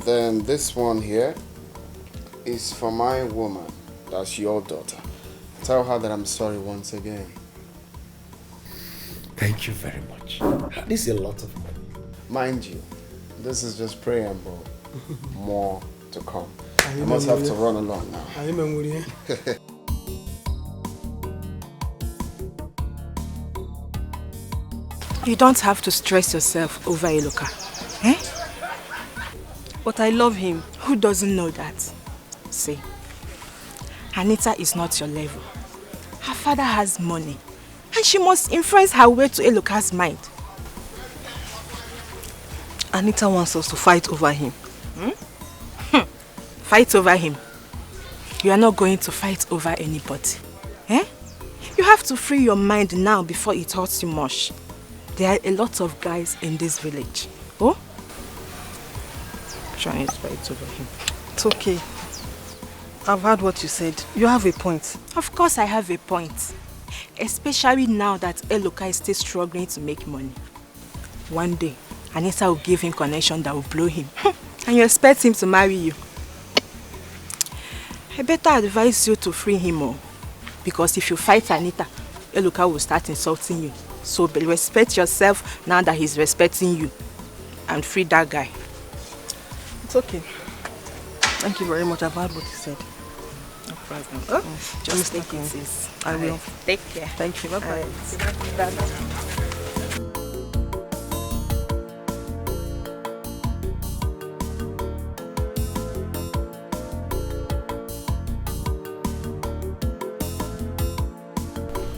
Then this one here is for my woman. That's your daughter. Tell her that I'm sorry once again. Thank you very much. This is a lot of money. Mind you, this is just preamble. More to come. I must have to run along now. You don't have to stress yourself over Eloka. But I love him. Who doesn't know that? See, Anita is not your level. Her father has money. And she must influence her way to Eloka's mind. Anita wants us to fight over him. Fight over him? You are not going to fight over anybody. You have to free your mind now before it hurts you much. There are a lot of guys in this village. Oh? Trying to fight over him. It's okay. I've heard what you said. You have a point. Of course I have a point. Especially now that Eloka is still struggling to make money. One day, Anita will give him connection that will blow him. And you expect him to marry you. I better advise you to free him more. Because if you fight Anita, Eloka will start insulting you. So respect yourself now that he's respecting you. And free that guy. It's okay. Thank you very much. I've heard what you said. No problem. Oh, just take it easy. I will. Take care. Thank you. Bye-bye.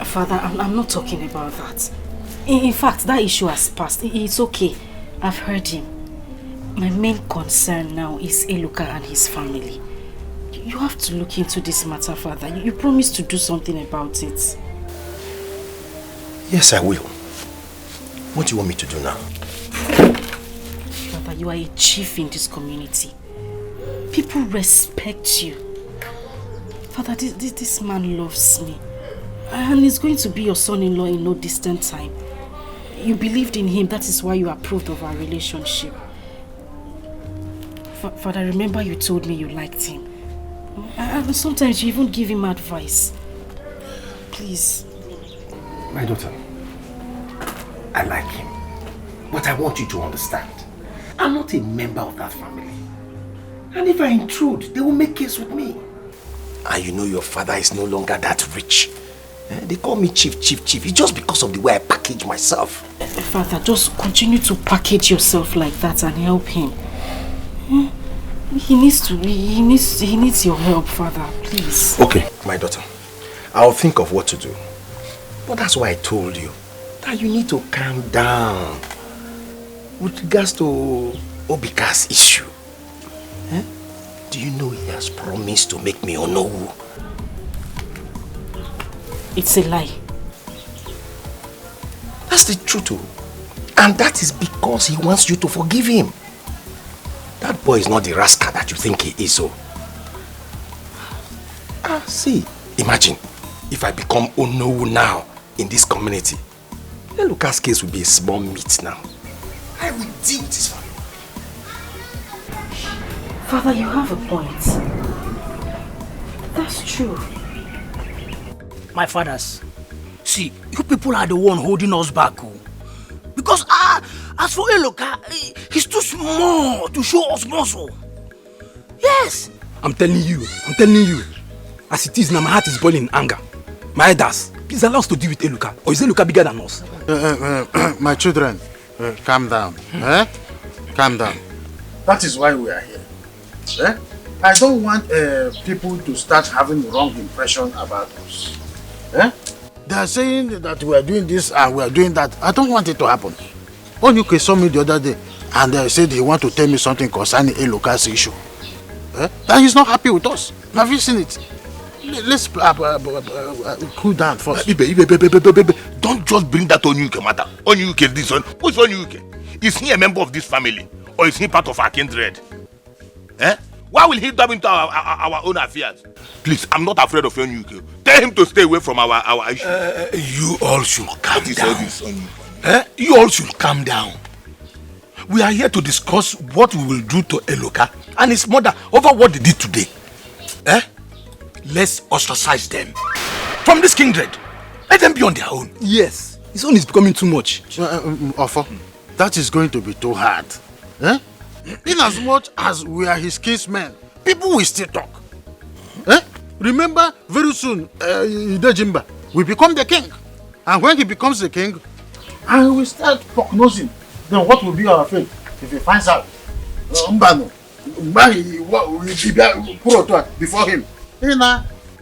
Father, I'm not talking about that. In fact, that issue has passed. It's okay. I've heard him. My main concern now is Eloka and his family. You have to look into this matter, Father. You promised to do something about it. Yes, I will. What do you want me to do now? Father, you are a chief in this community. People respect you. Father, this man loves me. And he's going to be your son-in-law in no distant time. You believed in him, that is why you approved of our relationship. Father, remember you told me you liked him. And sometimes you even give him advice. Please. My daughter, I like him. But I want you to understand, I'm not a member of that family. And if I intrude, they will make case with me. And you know your father is no longer that rich. They call me chief. It's just because of the way I package myself. Father, just continue to package yourself like that and help him. He needs your help, Father, please. Okay, my daughter. I'll think of what to do. But that's why I told you that you need to calm down. With regards to Obika's issue. Do you know he has promised to make me Onowu? It's a lie. That's the truth. And that is because he wants you to forgive him. That boy is not the rascal that you think he is. See, imagine if I become Onowu now in this community. Eloka's case will be a small meat now. I will deal with this family. Father, you have a point. That's true. My fathers, see, you people are the one holding us back. Because as for Eloka, he's too small to show us muscle. Yes. I'm telling you. As it is now, my heart is boiling in anger. My elders, please allow us to deal with Eloka. Or is Eloka bigger than us? My children, calm down. Calm down. That is why we are here. I don't want people to start having wrong impression about us. They are saying that we are doing this and we are doing that. I don't want it to happen. Onyuke saw me the other day and they said he want to tell me something concerning Eloka's issue. That he's not happy with us. Have you seen it? Let's cool down first. Don't just bring that Onyuke matter. Onyuke this one. Who's Onyuke? Is he a member of this family or is he part of our kindred? Why will he dive into our own affairs? Please, I'm not afraid of Onyuke. Tell him to stay away from our issue. You all should calm down. You all should calm down. We are here to discuss what we will do to Eloka and his mother over what they did today. Let's ostracize them from this kindred. Let them be on their own. Yes, his own is becoming too much. Ofo, that is going to be too hard. In as much as we are his kinsmen, people will still talk. Remember, very soon, Idejimba will become the king. And when he becomes the king, and we will start prognosing, then what will be our fate if he finds out? Mbano, before him.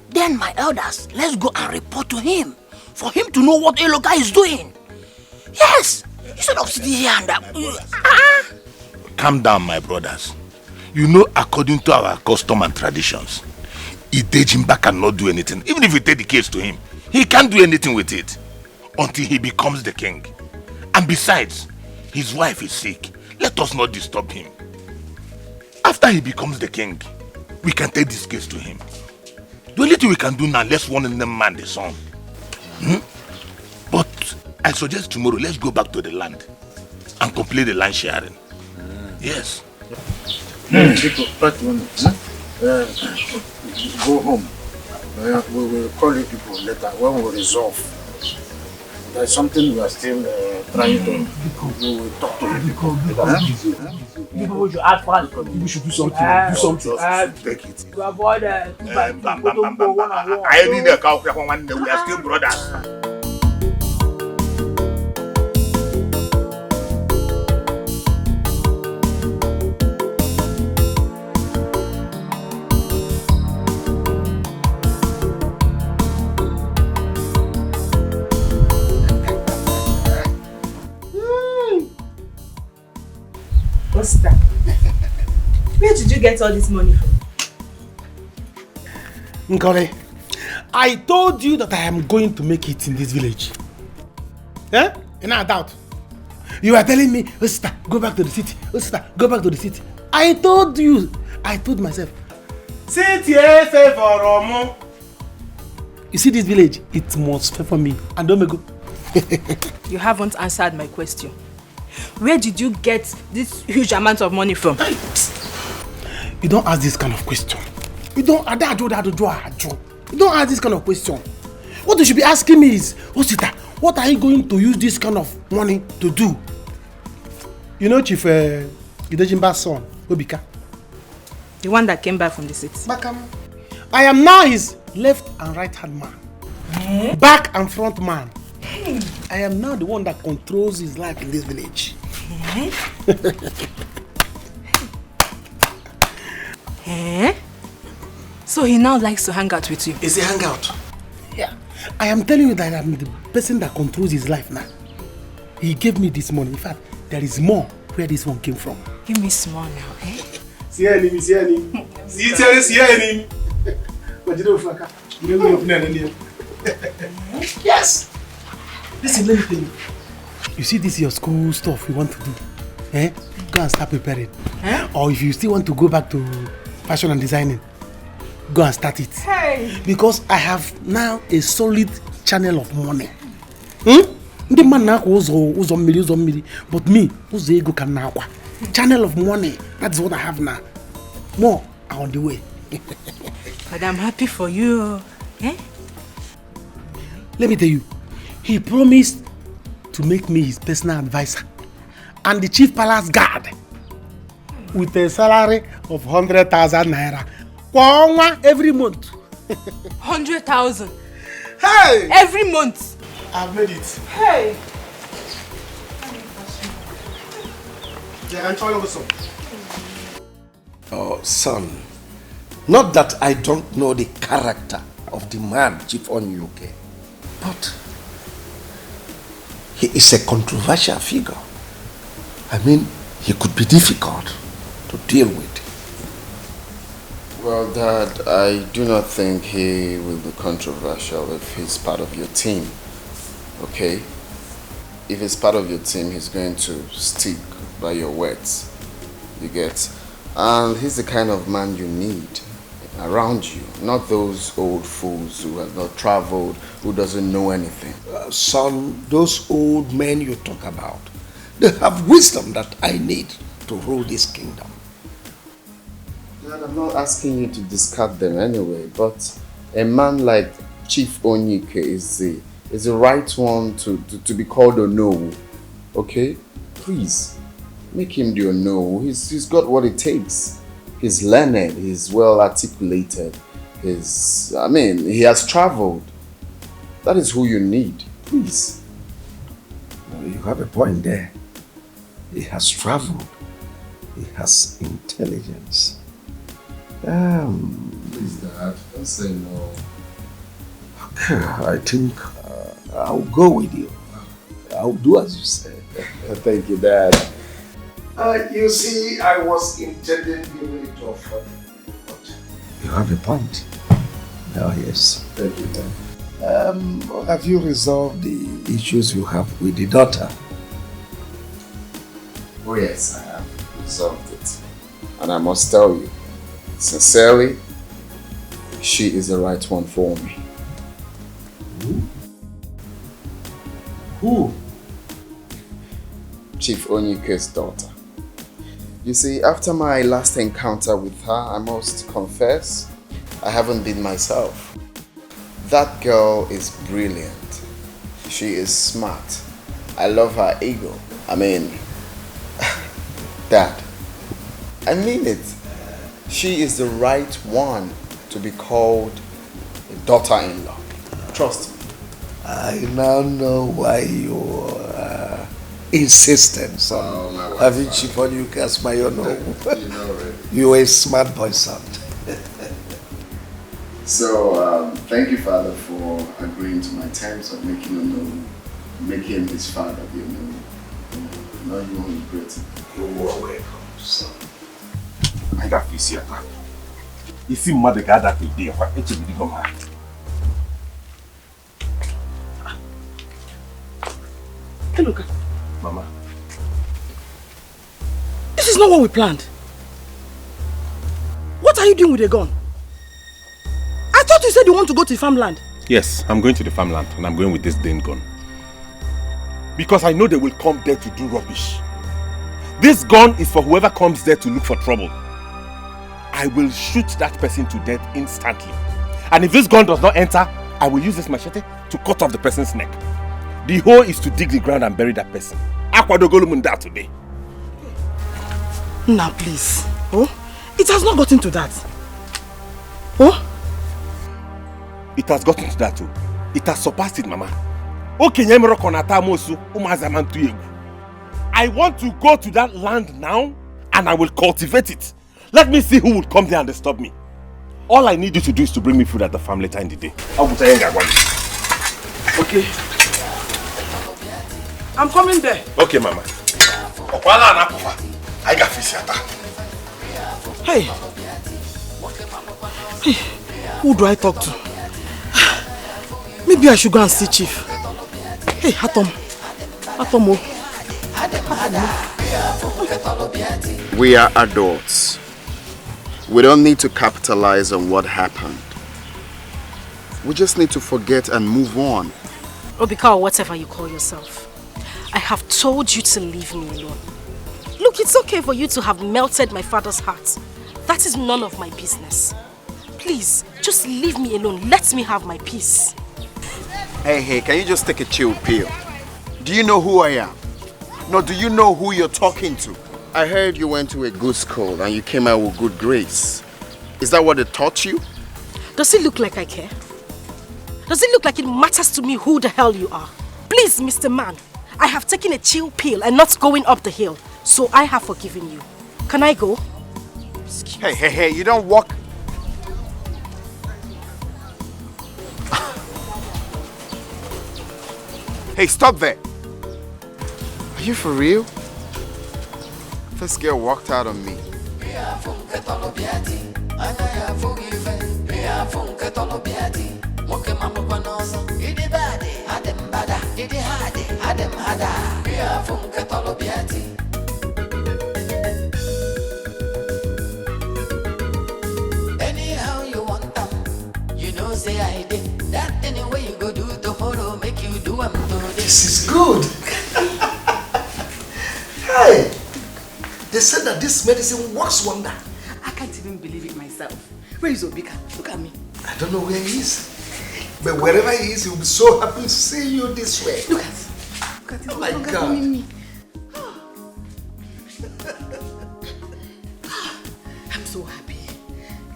Then, my elders, let's go and report to him for him to know what Eloka is doing. Yes, instead of sitting here and Calm down, my brothers. You know, according to our custom and traditions, Idejimba cannot do anything. Even if we take the case to him, he can't do anything with it until he becomes the king. And besides, his wife is sick. Let us not disturb him. After he becomes the king, we can take this case to him. The only thing we can do now, let's warn them man the son. But I suggest tomorrow, let's go back to the land and complete the land sharing. Yes. Go home. We will call you people later when we resolve. There's something we are still trying to. We will talk to you. People should act fast. We should do something. Do something. Take it. To avoid one-on-one. I need a cow. We are still brothers. What's that? Where did you get all this money from? Nkore, I told you that I am going to make it in this village. Eh? You're not doubt. You are telling me, oh sister, go back to the city. Oh sister, go back to the city. I told you. I told myself. Sit here, say for Romo. You see this village? It must favor me. And don't go. You haven't answered my question. Where did you get this huge amount of money from? You don't ask this kind of question. You don't ask this kind of question. What you should be asking me is, Osita, what are you going to use this kind of money to do? You know Chief Idejimba's son, Obika? The one that came back from the city. I am now his left and right hand man. Back and front man. I am now the one that controls his life in this village. So he now likes to hang out with you? Is he hang out? Yeah. I am telling you that I'm the person that controls his life now. He gave me this money. In fact, there is more where this one came from. Give me small now, eh? See him. Yes. Listen, let me tell you. You see this your school stuff you want to do? Eh? Go and start preparing. Or if you still want to go back to fashion and designing, go and start it. Hey. Because I have now a solid channel of money. The man now uzo million, but me uzo ego can now. Channel of money. That's what I have now. More are on the way. But I'm happy for you. Eh? Let me tell you, he promised to make me his personal advisor and the chief palace guard with a salary of 100,000 naira every month. 100,000? Hey! Every month? I've made it. Hey! Oh, son, not that I don't know the character of the man, Chief Onyuke, but he is a controversial figure. I mean, he could be difficult to deal with. Well, Dad, I do not think he will be controversial if he's part of your team. Okay? If he's part of your team, he's going to stick by your words. You get? And he's the kind of man you need around you, not those old fools who have not traveled, who doesn't know anything. Son, those old men you talk about, they have wisdom that I need to rule this kingdom. Dad, I'm not asking you to discard them anyway, but a man like Chief Onyike is the right one to be called Onowu. Okay? Please, make him the Onowu. He's got what it takes. He's learned, he's well articulated, he has traveled. That is who you need. Please. You have a point there. He has traveled. He has intelligence. Please, Dad, don't say no. Okay, I think I'll go with you. I'll do as you say. Thank you, Dad. You see, I was intending giving it to offer, but you have a point. Oh, yes. Thank you, Dad. Have you resolved the issues you have with the daughter? Oh, yes, I have resolved it. And I must tell you, sincerely, she is the right one for me. Who? Chief Onyike's daughter. You see, after my last encounter with her, I must confess, I haven't been myself. That girl is brilliant. She is smart. I love her ego. I mean, Dad, I mean it. She is the right one to be called a daughter-in-law. Trust me. I now know why you insisted on having Chief Onyike as my own home. You are a smart boy, son. So, thank you, Father, for agreeing to my terms of making his father be a known. Now you won't regret it. You are welcome, son. I got this here. You see, mother got that today. What? It's a big man. Hey, look. Mama. This is not what we planned. What are you doing with a gun? I thought you said you want to go to the farmland. Yes, I'm going to the farmland and I'm going with this Dane gun. Because I know they will come there to do rubbish. This gun is for whoever comes there to look for trouble. I will shoot that person to death instantly. And if this gun does not enter, I will use this machete to cut off the person's neck. The whole is to dig the ground and bury that person. Akwadogolumunda today. Now please. Oh? It has not gotten to that. Oh? It has gotten to that too. It has surpassed it, Mama. I want to go to that land now and I will cultivate it. Let me see who will come there and disturb me. All I need you to do is to bring me food at the farm later in the day. Okay. I'm coming there. Okay, Mama. I got fish. Hey. Hey. Who do I talk to? Maybe I should go and see Chief. Hey, Atom. Atomo. We are adults. We don't need to capitalize on what happened. We just need to forget and move on. Obika, or whatever you call yourself. I have told you to leave me alone. Look, it's okay for you to have melted my father's heart. That is none of my business. Please, just leave me alone. Let me have my peace. Hey, can you just take a chill pill? Do you know who I am? No, do you know who you're talking to? I heard you went to a good school and you came out with good grades. Is that what they taught you? Does it look like I care? Does it look like it matters to me who the hell you are? Please, Mr. Man, I have taken a chill pill and not going up the hill. So I have forgiven you. Can I go? Hey, you don't walk. Hey, stop there. Are you for real? This girl walked out on me. Anyhow you want them, you know say I did. That anyway you go do tomorrow, make you do them today. This is good. Hey, they said that this medicine works wonder. I can't even believe it myself. Where is Obika? Look at me. I don't know where he is. But wherever he is, he'll be so happy to see you this way. Look at it. Oh my God. Me. I'm so happy.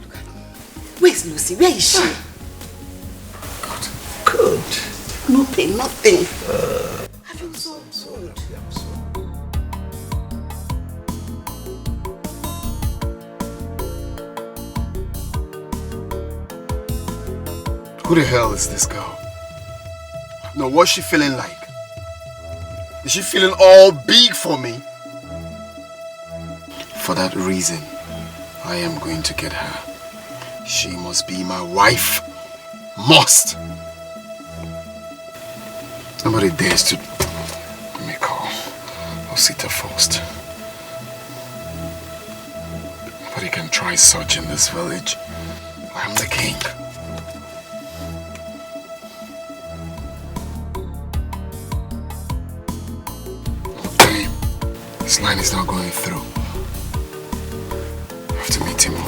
Look at me. Where's Lucy? Where is she? Good. No pain, nothing. I feel so good. Who the hell is this girl? No, what's she feeling like? Is she feeling all big for me? For that reason, I am going to get her. She must be my wife. Must. Nobody dares to give me a call. I'll sit there first. Nobody can try such in this village. I am the king. This line is not going through. I have to meet him up.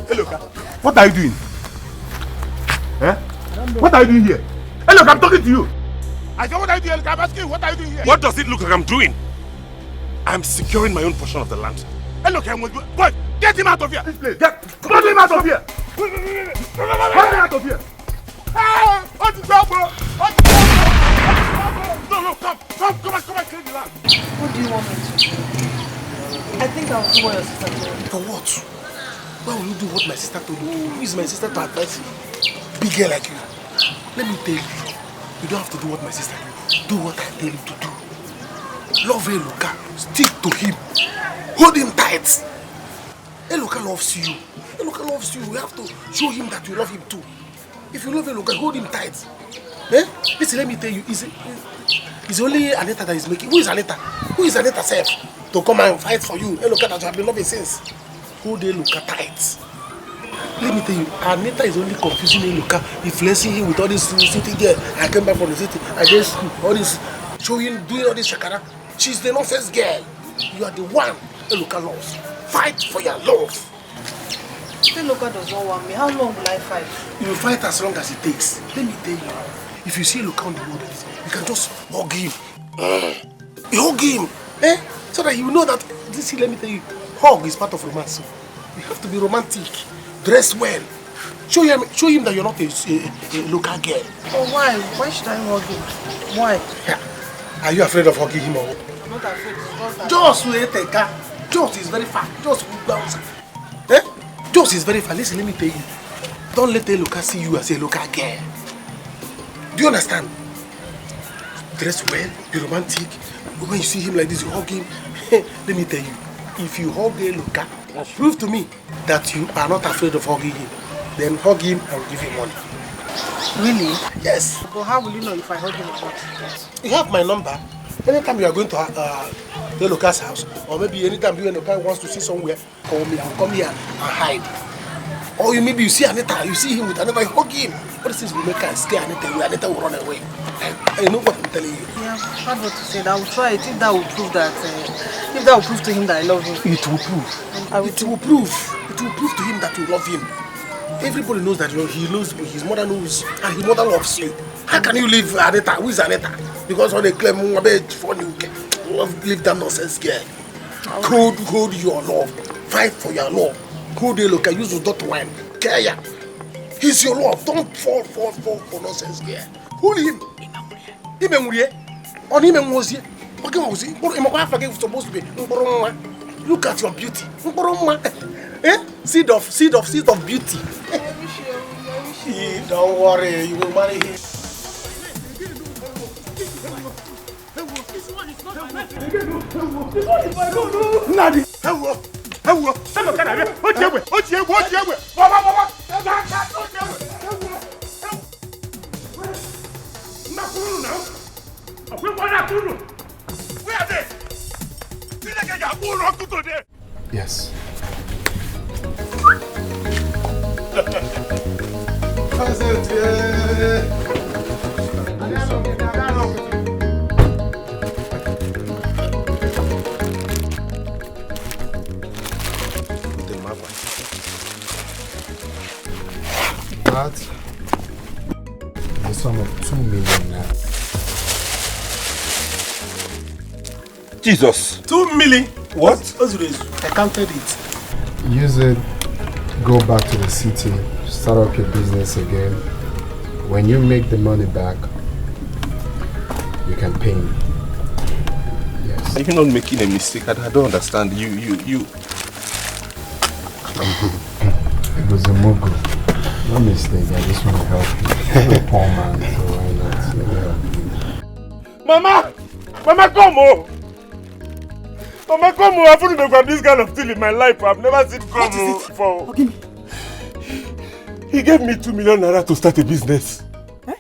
Hey, look, what are you doing? Eh? What are you doing here? Hey, look, I'm talking to you. I said, what are you doing? I'm asking you, what are you doing here? What does it look like I'm doing? I'm securing my own portion of the land. Hey, look, boy, get him out of here. Get him out of here. Get him out of here. Hey, what is that, bro? No, come and clean the land. What do you want me to do? I think I'll do what your sister told me. For what? Why will you do what my sister told you? Who is my sister to advise you? Big girl like you. Let me tell you. You don't have to do what my sister did. Do what I tell you to do. Love Eloka. Stick to him. Hold him tight. Eloka loves you. Eloka loves you. You have to show him that you love him too. If you love Eloka, hold him tight. Eh? Listen, let me tell you. It's only Anita that is making. Who is Anita? Who is Anita self? To come and fight for you. Eloka that you have been loving since. Hold Eloka tight. Let me tell you, Anita is only confusing Eloka, influencing him with all this city girl. I came back from the city, I just all this showing, doing all this shakara. She's the nonsense girl. You are the one Eloka loves. Fight for your love. Eloka does not want me. How long will I fight? You will fight as long as it takes. Let me tell you, if you see Eloka on the road, you can just hug him. You hug him, eh? So that you know that this. Let me tell you, hug is part of romance. So you have to be romantic. Dress well. Show him that you're not a local girl. Oh, why? Why should I hug him? Why? Yeah. Are you afraid of hugging him or what? I'm not afraid. Just wait a car. Just is very far. Just bounce. Eh? Just is very far. Listen, let me tell you. Don't let Eloka see you as a local girl. Do you understand? Dress well, be romantic. When you see him like this, you hug him. Let me tell you, if you hug Eloka, prove to me that you are not afraid of hugging him. Then hug him and give him money. Really? Yes. But how will you know if I hug him or not? You have my number. Anytime you are going to Eloka's house, or maybe anytime you and Eloka wants to see somewhere, call me. I'll come here and hide. Or maybe you see Anita, you see him with Anita, you hug him. All these things will make her scare Anita. Anita will run away. I know what I'm telling you. Yeah, hard what to say. I will try it. If that will prove that, if that will prove to him that I love him. It will prove. It will prove to him that you love him. Everybody knows that he knows, his mother knows, and his mother loves you. How can you leave Anita? Who is Anita? Because when they claim leave that nonsense girl. Hold your love. Fight for your love. Hold the look. Use the dot wine. Care. He's your love. Don't fall for nonsense girl. Hold him. Look at your beauty. Seed of beauty. Don't worry, you will marry him. Nadi. Hello. Where are they? Yes. That the sum of 2 million now. Jesus. 2 million? What? I counted it. Use it, go back to the city, start up your business again. When you make the money back, you can pay me. Yes. Are you not making a mistake? I don't understand. You. It was a mogul. No mistake, I just want to help you. I'm a poor man, so why not? Let me help you. Mama, come on! Mama, come on! I've never got this kind of thing in my life. I've never seen come before. Okay. He gave me 2 million naira to start a business.